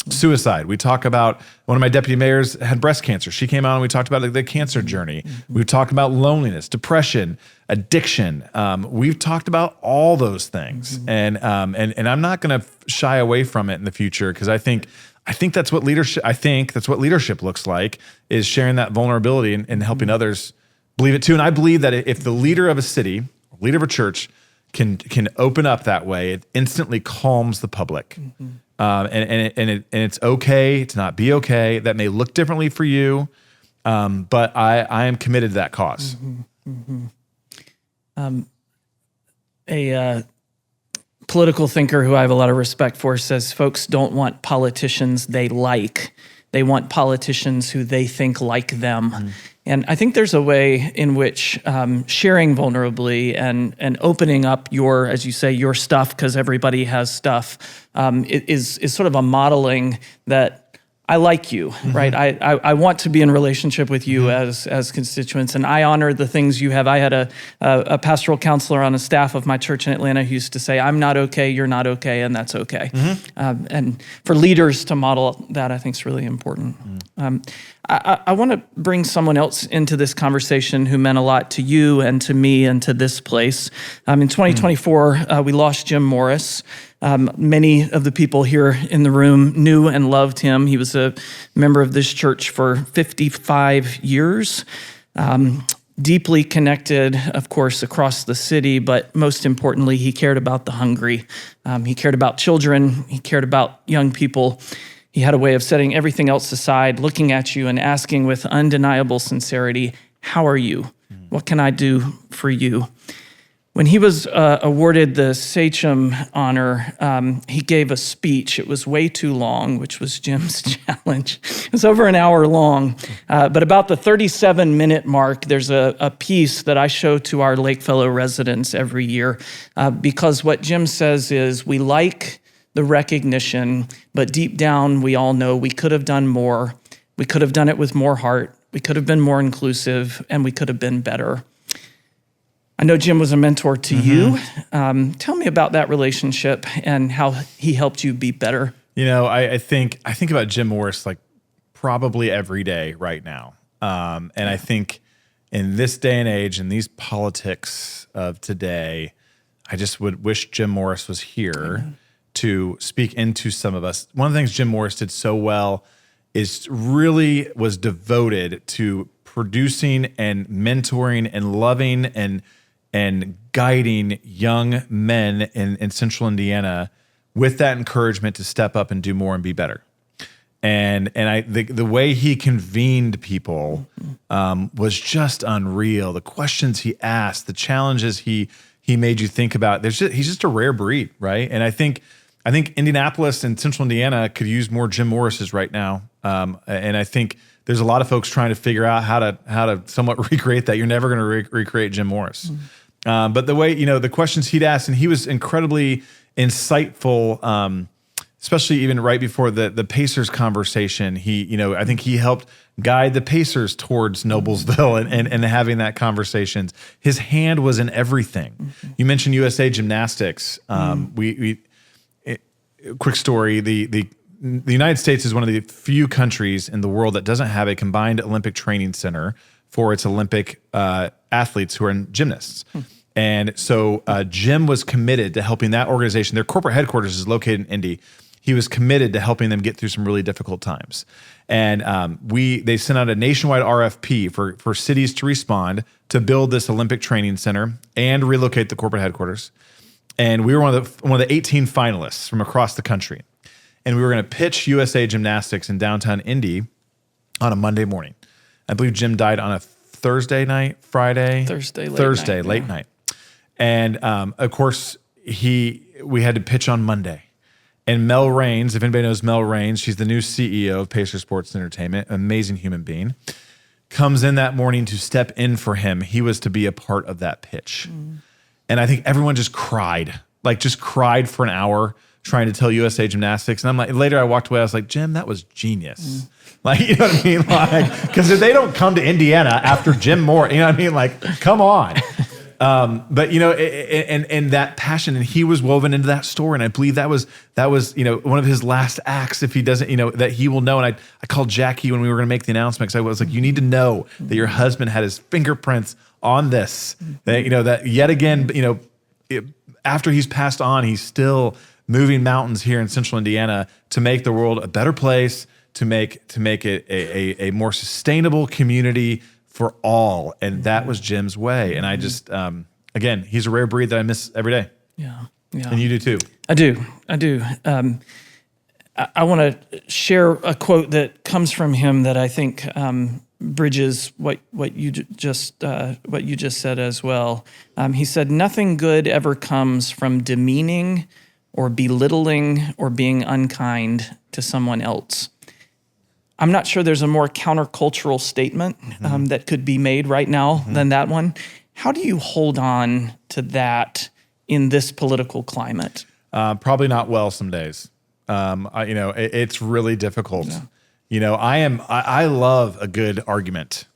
suicide. We talk about, one of my deputy mayors had breast cancer. She came out and we talked about the cancer journey. We've talked about loneliness, depression, addiction. We've talked about all those things. And I'm not going to shy away from it in the future, because I think that's what leadership looks like, is sharing that vulnerability and helping others believe it too. And I believe that if the leader of a city, leader of a church can open up that way, it instantly calms the public. And it's okay to not be okay. That may look differently for you, but I am committed to that cause. A political thinker who I have a lot of respect for says folks don't want politicians they like. They want politicians who they think like them. And I think there's a way in which sharing vulnerably and opening up as you say, your stuff, because everybody has stuff, is sort of a modeling that I like you, right? I want to be in relationship with you as constituents, and I honor the things you have. I had a pastoral counselor on a staff of my church in Atlanta who used to say, I'm not okay, you're not okay, and that's okay. And for leaders to model that, I think is really important. I want to bring someone else into this conversation who meant a lot to you and to me and to this place. In 2024, we lost Jim Morris. Many of the people here in the room knew and loved him. He was a member of this church for 55 years, deeply connected, of course, across the city, but most importantly, he cared about the hungry. He cared about children. He cared about young people. He had a way of setting everything else aside, looking at you and asking with undeniable sincerity, how are you? What can I do for you? When he was awarded the Sachem honor, he gave a speech. It was way too long, which was Jim's challenge. It was over an hour long. But about the 37-minute mark, there's a piece that I show to our Lakefellow residents every year, because what Jim says is, we like the recognition, but deep down, we all know we could have done more. We could have done it with more heart. We could have been more inclusive, and we could have been better. I know Jim was a mentor to you. Tell me about that relationship and how he helped you be better. I think about Jim Morris like probably every day right now. And I think in this day and age, in these politics of today, I just would wish Jim Morris was here to speak into some of us. One of the things Jim Morris did so well is really was devoted to producing and mentoring and loving and guiding young men in central Indiana with that encouragement to step up and do more and be better. And the way he convened people was just unreal. The questions he asked, the challenges he made you think about. He's just a rare breed, right? And I think Indianapolis and central Indiana could use more Jim Morrises right now. And I think there's a lot of folks trying to figure out how to somewhat recreate that. You're never going to recreate Jim Morris. But the way, the questions he'd ask, and he was incredibly insightful, especially even right before the Pacers conversation. I think he helped guide the Pacers towards Noblesville and having that conversations. His hand was in everything. You mentioned USA Gymnastics. Quick story, the United States is one of the few countries in the world that doesn't have a combined Olympic training center for its Olympic athletes who are gymnasts. And so Jim was committed to helping that organization. Their corporate headquarters is located in Indy. He was committed to helping them get through some really difficult times. And they sent out a nationwide RFP for cities to respond to build this Olympic training center and relocate the corporate headquarters. And we were one of the 18 finalists from across the country. And we were going to pitch USA Gymnastics in downtown Indy on a Monday morning. I believe Jim died on a Thursday night, Friday? Thursday, late night. And of course, we had to pitch on Monday. And Mel Raines, if anybody knows Mel Raines, she's the new CEO of Pacer Sports Entertainment, amazing human being, comes in that morning to step in for him. He was to be a part of that pitch. And I think everyone just cried for an hour trying to tell USA Gymnastics. And I'm like, later I walked away, I was like, Jim, that was genius. Like, you know what I mean? Like, because if they don't come to Indiana after Jim Moore, you know what I mean? Like, come on. But you know, and that passion, and he was woven into that story, and I believe that was you know, one of his last acts. If he doesn't, you know, that he will know. And I called Jackie when we were going to make the announcement, because I was like, you need to know that your husband had his fingerprints on this. That, you know, that yet again, you know, after he's passed on, he's still moving mountains here in Central Indiana to make the world a better place, to make it a more sustainable community for all. And that was Jim's way. And I just, again, he's a rare breed that I miss every day. Yeah. And you do too. I do. I want to share a quote that comes from him that I think bridges what you just said as well. He said, "Nothing good ever comes from demeaning or belittling or being unkind to someone else." I'm not sure there's a more countercultural statement that could be made right now than that one. How do you hold on to that in this political climate? Probably not well some days. You know, it's really difficult. Yeah. You know, I love a good argument.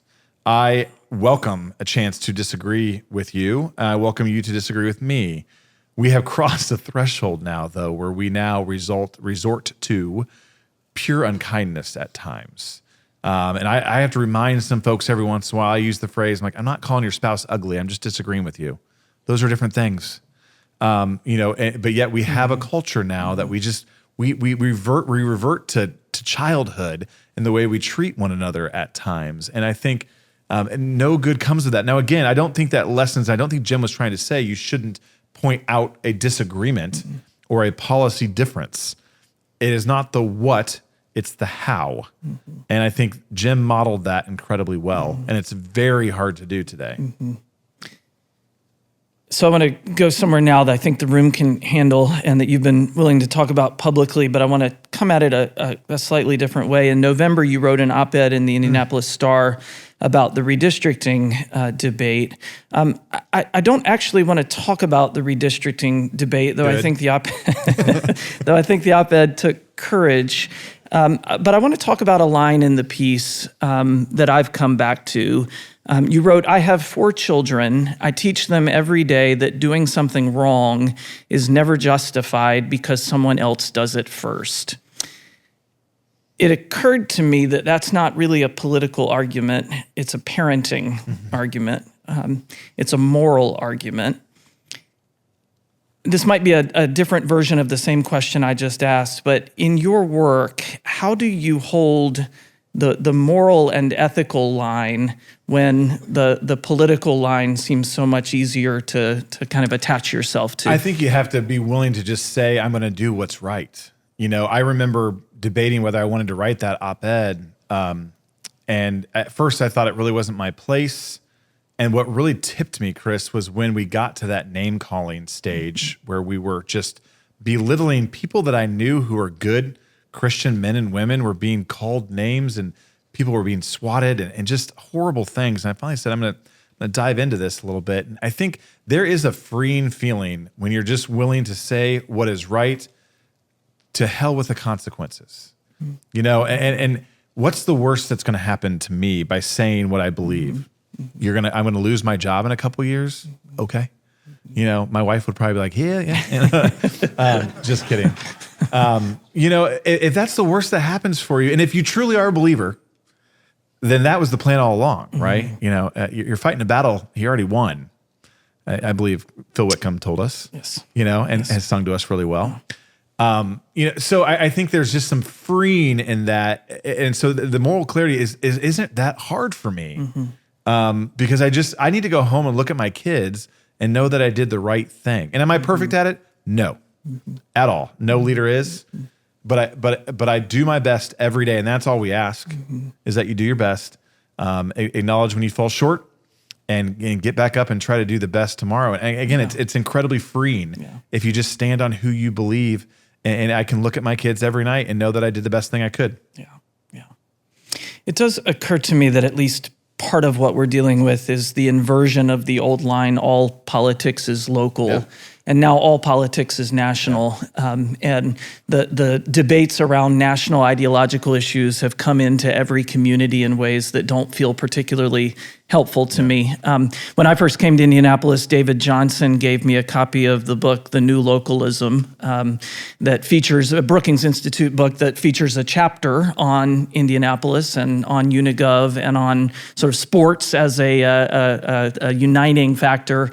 I welcome a chance to disagree with you. I welcome you to disagree with me. We have crossed a threshold now, though, where we now resort to pure unkindness at times. And I have to remind some folks every once in a while, I use the phrase, I'm like, I'm not calling your spouse ugly, I'm just disagreeing with you. Those are different things. You know, but yet we have a culture now that we revert to childhood in the way we treat one another at times. And I think no good comes of that. Now, again, I don't think Jim was trying to say you shouldn't point out a disagreement or a policy difference. It is not the what, it's the how. And I think Jim modeled that incredibly well. And it's very hard to do today. So I want to go somewhere now that I think the room can handle and that you've been willing to talk about publicly, but I want to come at it a slightly different way. In November, you wrote an op-ed in the Indianapolis Star about the redistricting debate. I don't actually want to talk about the redistricting debate, though. Good. I think the op-ed took courage. But I want to talk about a line in the piece that I've come back to. You wrote, "I have 4 children. I teach them every day that doing something wrong is never justified because someone else does it first." It occurred to me that that's not really a political argument. It's a parenting argument. It's a moral argument. This might be a different version of the same question I just asked, but in your work, how do you hold the moral and ethical line when the political line seems so much easier to kind of attach yourself to? I think you have to be willing to just say, I'm going to do what's right. You know, I remember debating whether I wanted to write that op-ed. And at first I thought it really wasn't my place. And what really tipped me, Chris, was when we got to that name-calling stage where we were just belittling people that I knew who were good Christian men and women were being called names and people were being swatted and just horrible things. And I finally said, I'm going to dive into this a little bit. And I think there is a freeing feeling when you're just willing to say what is right, to hell with the consequences. You know, and what's the worst that's going to happen to me by saying what I believe? I'm going to lose my job in a couple years. Okay. You know, my wife would probably be like, yeah. Just kidding. You know, if that's the worst that happens for you, and if you truly are a believer, then that was the plan all along, right? You know, you're fighting a battle he already won. I believe Phil Whitcomb told us. Yes. You know, and has sung to us really well. You know, so I think there's just some freeing in that, and so the moral clarity isn't that hard for me, because I need to go home and look at my kids and know that I did the right thing. And am I perfect at it? No, at all. No leader is, but I do my best every day, and that's all we ask is that you do your best, acknowledge when you fall short, and get back up and try to do the best tomorrow. And again, it's incredibly freeing if you just stand on who you believe. And I can look at my kids every night and know that I did the best thing I could. Yeah. It does occur to me that at least part of what we're dealing with is the inversion of the old line, all politics is local, and now all politics is national. And the debates around national ideological issues have come into every community in ways that don't feel particularly helpful to me. When I first came to Indianapolis, David Johnson gave me a copy of the book, The New Localism, that features a Brookings Institute book that features a chapter on Indianapolis and on Unigov and on sort of sports as a uniting factor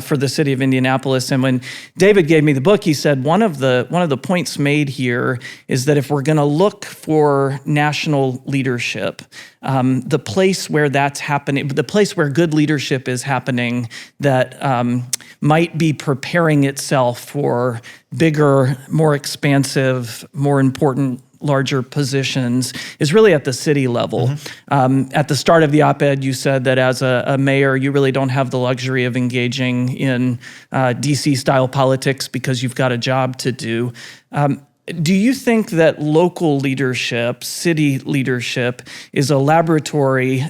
for the city of Indianapolis. And when David gave me the book, he said one of the points made here is that if we're going to look for national leadership, the place where that's happening, the place where good leadership is happening that might be preparing itself for bigger, more expansive, more important, larger positions is really at the city level. At the start of the op-ed, you said that as a mayor, you really don't have the luxury of engaging in DC-style politics because you've got a job to do. Do you think that local leadership, city leadership, is a laboratory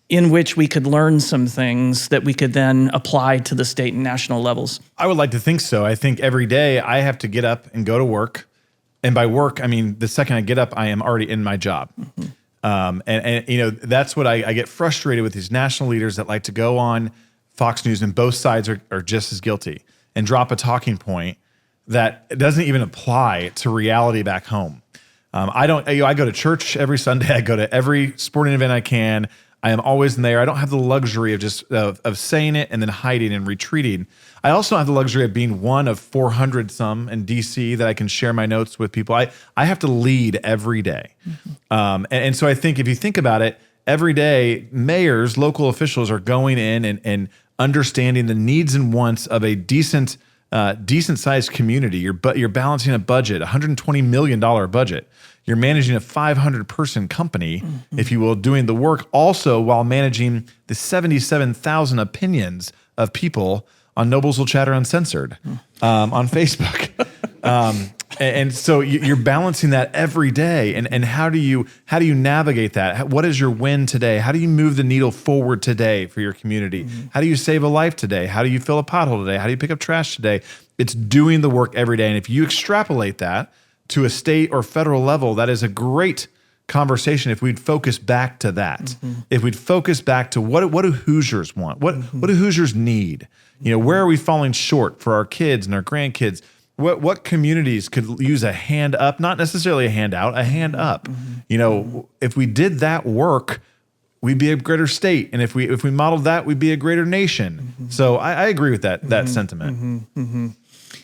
in which we could learn some things that we could then apply to the state and national levels? I would like to think so. I think every day I have to get up and go to work. And by work, I mean, the second I get up, I am already in my job. And you know, that's what I get frustrated with these national leaders that like to go on Fox News and both sides are just as guilty and drop a talking point that doesn't even apply to reality back home. I go to church every Sunday. I go to every sporting event I can. I am always there. I don't have the luxury of just of saying it and then hiding and retreating. I also don't have the luxury of being one of 400 some in DC that I can share my notes with people. I have to lead every day. And so I think if you think about it, every day mayors, local officials are going in and understanding the needs and wants of a decent sized community. You're balancing a budget, $120 million budget. You're managing a 500-person company, if you will, doing the work also while managing the 77,000 opinions of people on Noblesville Chatter Uncensored on Facebook. And so you're balancing that every day. And how do you navigate that? What is your win today? How do you move the needle forward today for your community? How do you save a life today? How do you fill a pothole today? How do you pick up trash today? It's doing the work every day. And if you extrapolate that to a state or federal level, that is a great conversation if we'd focus back to that. If we'd focus back to what do Hoosiers want? What do Hoosiers need? You know, where are we falling short for our kids and our grandkids? What communities could use a hand up, not necessarily a handout, a hand up? You know, if we did that work, we'd be a greater state. And if we modeled that, we'd be a greater nation. So I agree with that sentiment.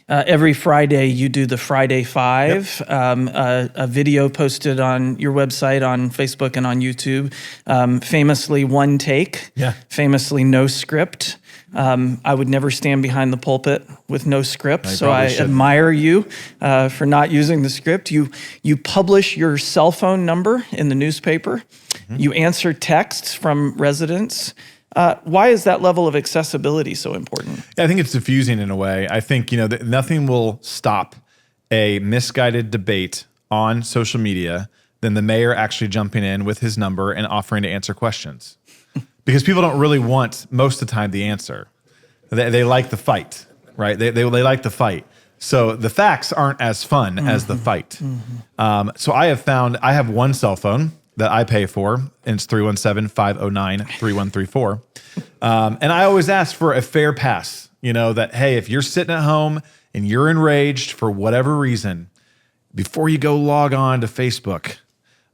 Every Friday, you do the Friday Five, a video posted on your website, on Facebook, and on YouTube. Famously, one take. Famously, no script. I would never stand behind the pulpit with no script, so I admire you for not using the script. You publish your cell phone number in the newspaper. You answer texts from residents. Why is that level of accessibility so important? I think it's diffusing in a way. I think, you know, that nothing will stop a misguided debate on social media than the mayor actually jumping in with his number and offering to answer questions. Because people don't really want, most of the time, the answer. They like the fight, right? They like the fight. So the facts aren't as fun as the fight. So I have one cell phone that I pay for, and it's 317-509-3134. And I always ask for a fair pass, you know, that, hey, if you're sitting at home and you're enraged for whatever reason, before you go log on to Facebook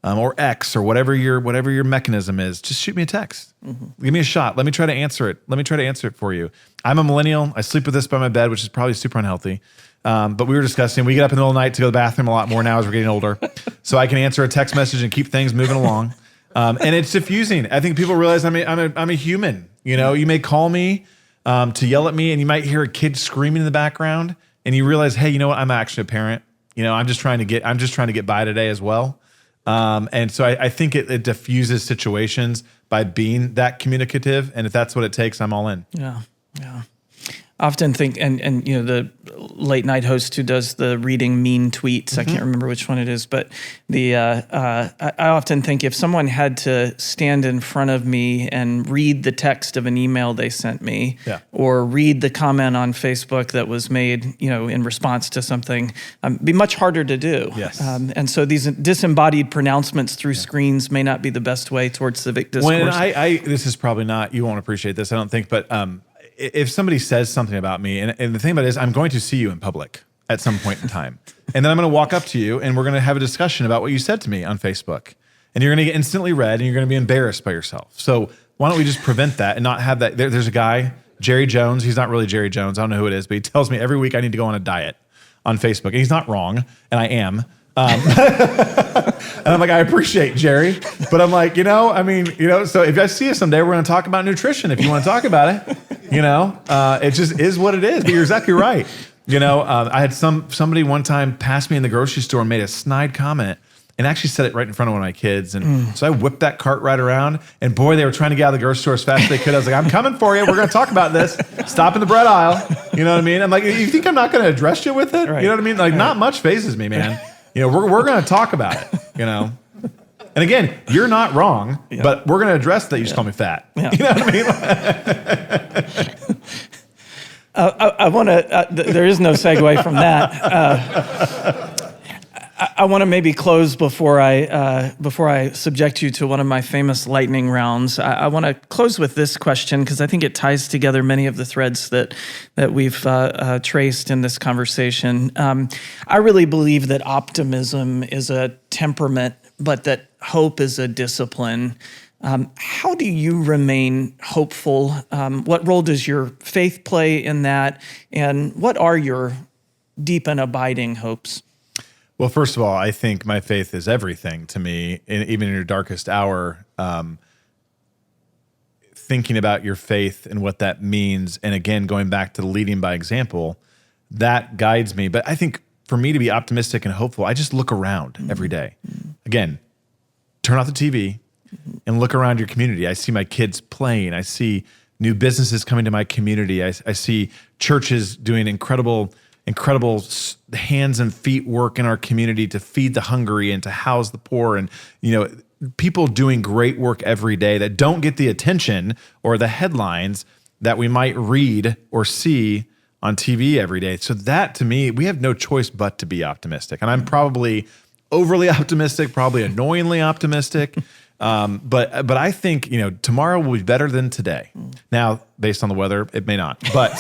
or X or whatever your mechanism is, just shoot me a text. Give me a shot. Let me try to answer it. Let me try to answer it for you. I'm a millennial. I sleep with this by my bed, which is probably super unhealthy. But we were discussing, we get up in the middle of the night to go to the bathroom a lot more now as we're getting older. So I can answer a text message and keep things moving along. And it's diffusing. I think people realize I'm a human. You know, you may call me to yell at me and you might hear a kid screaming in the background and you realize, hey, you know what? I'm actually a parent. You know, I'm just trying to get by today as well. And so I think it diffuses situations by being that communicative. And if that's what it takes, I'm all in. Yeah. I often think, and the late night host who does the reading mean tweets, I can't remember which one it is, but I often think if someone had to stand in front of me and read the text of an email they sent me, or read the comment on Facebook that was made, in response to something, it'd be much harder to do. Yes. And so these disembodied pronouncements through screens may not be the best way towards civic discourse. When this is probably not, you won't appreciate this, I don't think, but if somebody says something about me, and the thing about it is I'm going to see you in public at some point in time. And then I'm going to walk up to you and we're going to have a discussion about what you said to me on Facebook. And you're going to get instantly read and you're going to be embarrassed by yourself. So why don't we just prevent that and not have that? There's a guy, Jerry Jones. He's not really Jerry Jones. I don't know who it is, but he tells me every week I need to go on a diet on Facebook. And he's not wrong, and I am. And I'm like, I appreciate Jerry, but I'm like, so if I see you someday, we're going to talk about nutrition. If you want to talk about it, it just is what it is. But you're exactly right. I had somebody one time pass me in the grocery store and made a snide comment and actually said it right in front of one of my kids. And so I whipped that cart right around, and boy, they were trying to get out of the grocery store as fast as they could. I was like, I'm coming for you. We're going to talk about this. Stop in the bread aisle. You know what I mean? I'm like, you think I'm not going to address you with it? Right. You know what I mean? Like, not much phases me, man. We're going to talk about it, And again, you're not wrong, but we're going to address that you just call me fat. Yeah. You know what I mean? I want to, there is no segue from that. I want to maybe close before I subject you to one of my famous lightning rounds. I want to close with this question because I think it ties together many of the threads that we've traced in this conversation. I really believe that optimism is a temperament, but that hope is a discipline. How do you remain hopeful? What role does your faith play in that? And what are your deep and abiding hopes? Well, first of all, I think my faith is everything to me, even in your darkest hour. Thinking about your faith and what that means, and again, going back to the leading by example, that guides me. But I think for me to be optimistic and hopeful, I just look around every day. Again, turn off the TV and look around your community. I see my kids playing. I see new businesses coming to my community. I see churches doing incredible hands and feet work in our community to feed the hungry and to house the poor, and people doing great work every day that don't get the attention or the headlines that we might read or see on TV every day. So that, to me, we have no choice but to be optimistic. And I'm probably overly optimistic, probably annoyingly optimistic. But I think, tomorrow will be better than today. Now, based on the weather, it may not. But,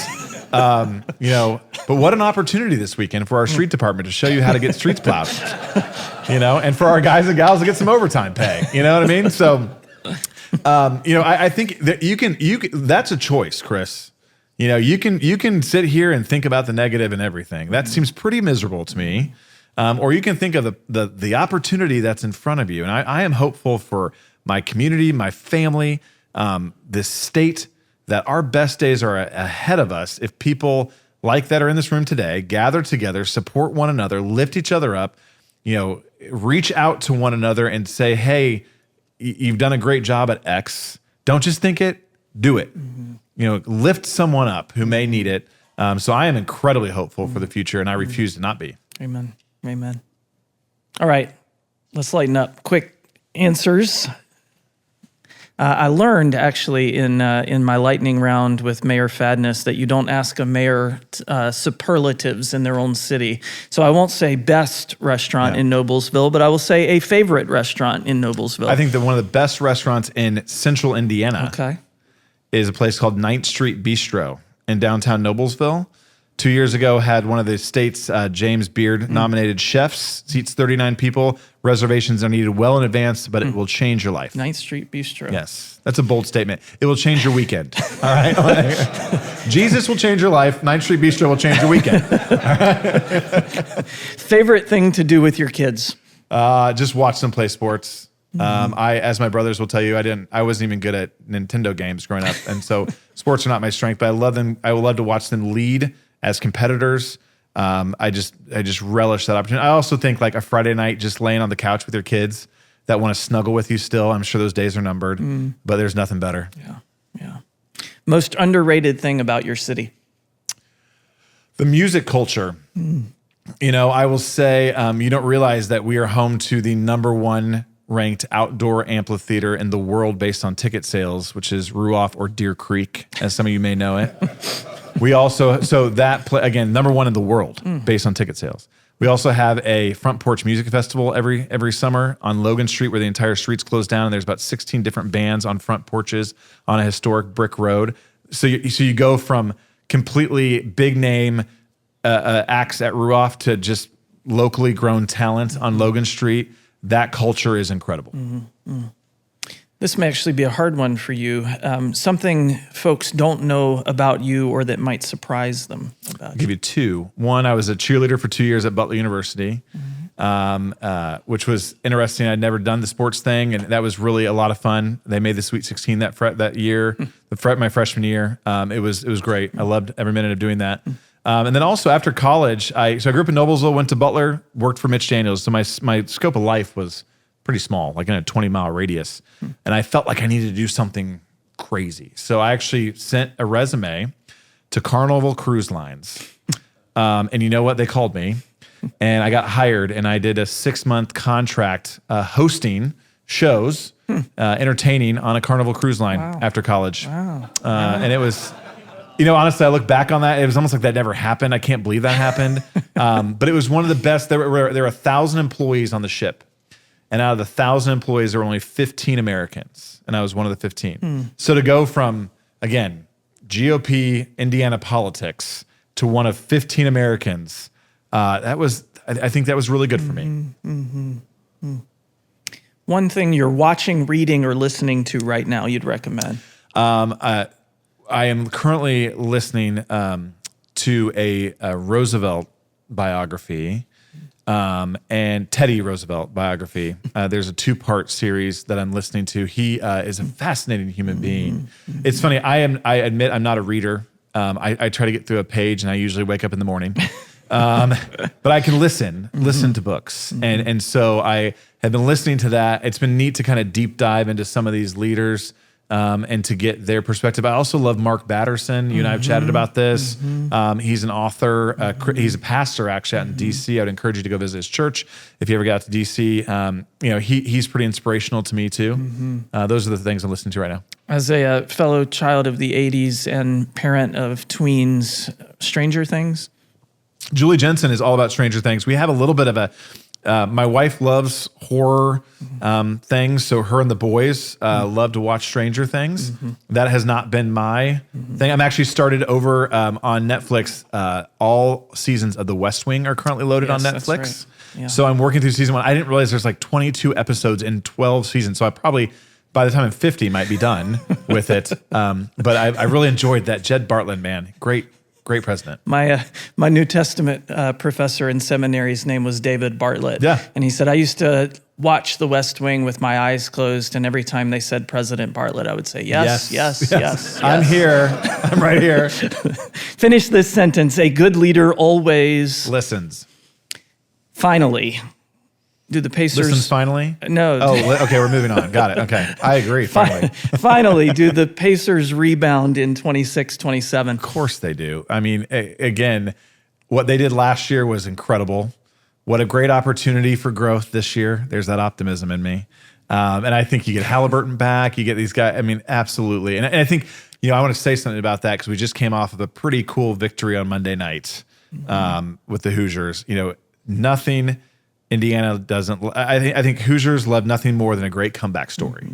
but what an opportunity this weekend for our street department to show you how to get streets plowed, and for our guys and gals to get some overtime pay. You know what I mean? So, I think that you can, that's a choice, Chris. You can sit here and think about the negative and everything. That seems pretty miserable to me. Or you can think of the opportunity that's in front of you. And I am hopeful for my community, my family, this state, that our best days are ahead of us if people like that are in this room today gather together, support one another, lift each other up, reach out to one another and say, hey, you've done a great job at X. Don't just think it, do it. Lift someone up who may need it. So I am incredibly hopeful for the future, and I refuse to not be. Amen. Amen. All right, let's lighten up. Quick answers. I learned actually in my lightning round with Mayor Fadness that you don't ask a mayor superlatives in their own city. So I won't say best restaurant in Noblesville, but I will say a favorite restaurant in Noblesville. I think that one of the best restaurants in central Indiana is a place called 9th Street Bistro in downtown Noblesville. 2 years ago, had one of the state's James Beard nominated chefs. Seats 39 people. Reservations are needed well in advance, but it will change your life. 9th Street Bistro. Yes, that's a bold statement. It will change your weekend. All right, Jesus will change your life. 9th Street Bistro will change your weekend. Favorite thing to do with your kids? Just watch them play sports. As my brothers will tell you, I wasn't even good at Nintendo games growing up, and so sports are not my strength. But I love them. I would love to watch them lead as competitors. I just relish that opportunity. I also think like a Friday night, just laying on the couch with your kids, that want to snuggle with you still. I'm sure those days are numbered, but there's nothing better. Yeah. Most underrated thing about your city? The music culture. I will say you don't realize that we are home to the number 1 ranked outdoor amphitheater in the world based on ticket sales, which is Ruoff or Deer Creek, as some of you may know it. We also, again, number 1 in the world based on ticket sales. We also have a front porch music festival every summer on Logan Street, where the entire street's closed down, and there's about 16 different bands on front porches on a historic brick road. So you go from completely big name acts at Ruoff to just locally grown talent on Logan Street. That culture is incredible. This may actually be a hard one for you. Something folks don't know about you or that might surprise them about I'll give you 2. One, I was a cheerleader for 2 years at Butler University, which was interesting. I'd never done the sports thing, and that was really a lot of fun. They made the Sweet 16 that year, my freshman year. It was great. I loved every minute of doing that. And then also after college, I grew up in Noblesville, went to Butler, worked for Mitch Daniels. So my scope of life was pretty small, like in a 20-mile radius. And I felt like I needed to do something crazy. So I actually sent a resume to Carnival Cruise Lines. And you know what? They called me. And I got hired, and I did a 6-month contract hosting shows, entertaining on a Carnival Cruise Line after college. And it was... honestly, I look back on that. It was almost like that never happened. I can't believe that happened. But it was one of the best. There were 1,000 employees on the ship. And out of the 1,000 employees, there were only 15 Americans. And I was one of the 15. So to go from, again, GOP, Indiana politics to one of 15 Americans, I think that was really good for me. One thing you're watching, reading, or listening to right now you'd recommend? I am currently listening to a Roosevelt biography, and Teddy Roosevelt biography. There's a 2-part series that I'm listening to. He is a fascinating human being. It's funny. I admit I'm not a reader. I try to get through a page, and I usually wake up in the morning. But I can listen to books. And so I have been listening to that. It's been neat to kind of deep dive into some of these leaders, and to get their perspective. I also love Mark Batterson. You and I have chatted about this. He's an author. He's a pastor actually out in D.C. I would encourage you to go visit his church if you ever get out to D.C. He's pretty inspirational to me too. Those are the things I'm listening to right now. As a fellow child of the 80s and parent of tweens, Stranger Things? Julie Jensen is all about Stranger Things. We have a little bit of a... my wife loves horror things, so her and the boys love to watch Stranger Things. That has not been my thing. I'm actually started over on Netflix. All seasons of The West Wing are currently loaded on Netflix. That's right. Yeah. So I'm working through season 1. I didn't realize there's like 22 episodes in 12 seasons, so I probably, by the time I'm 50, might be done with it. But I really enjoyed that. Jed Bartland, man, great president. My New Testament professor in seminary's name was David Bartlett. Yeah. And he said, I used to watch The West Wing with my eyes closed, and every time they said President Bartlett, I would say, yes. I'm here. I'm right here. Finish this sentence. A good leader always... listens. Finally. Do the Pacers... Listens finally? No. Oh, okay, we're moving on. Got it. Okay. I agree, finally. Finally, do the Pacers rebound in 26-27? Of course they do. I mean, again, what they did last year was incredible. What a great opportunity for growth this year. There's that optimism in me. And I think you get Halliburton back. You get these guys. I mean, absolutely. And I think, I want to say something about that because we just came off of a pretty cool victory on Monday night with the Hoosiers. Nothing... Indiana doesn't. I think Hoosiers love nothing more than a great comeback story,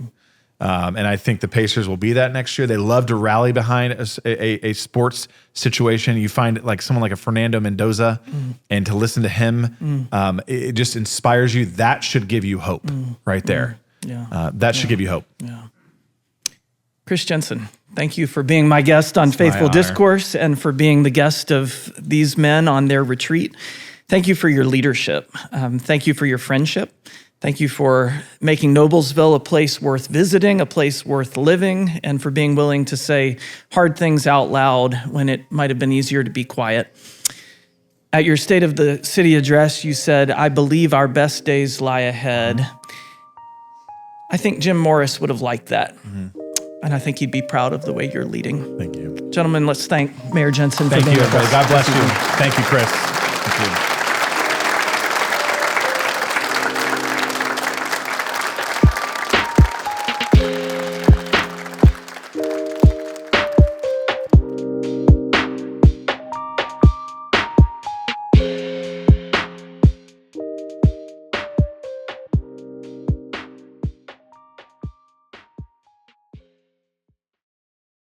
and I think the Pacers will be that next year. They love to rally behind a sports situation. You find like someone like a Fernando Mendoza, and to listen to him, it just inspires you. That should give you hope, right there. That should give you hope. Yeah. Chris Jensen, thank you for being my guest on Faithful Discourse and for being the guest of these men on their retreat. Thank you for your leadership. Thank you for your friendship. Thank you for making Noblesville a place worth visiting, a place worth living, and for being willing to say hard things out loud when it might have been easier to be quiet. At your State of the City address, you said, I believe our best days lie ahead. I think Jim Morris would have liked that. And I think he'd be proud of the way you're leading. Thank you. Gentlemen, let's thank Mayor Jensen for being Thank you, with us. everybody. God bless you. Thank you, Chris.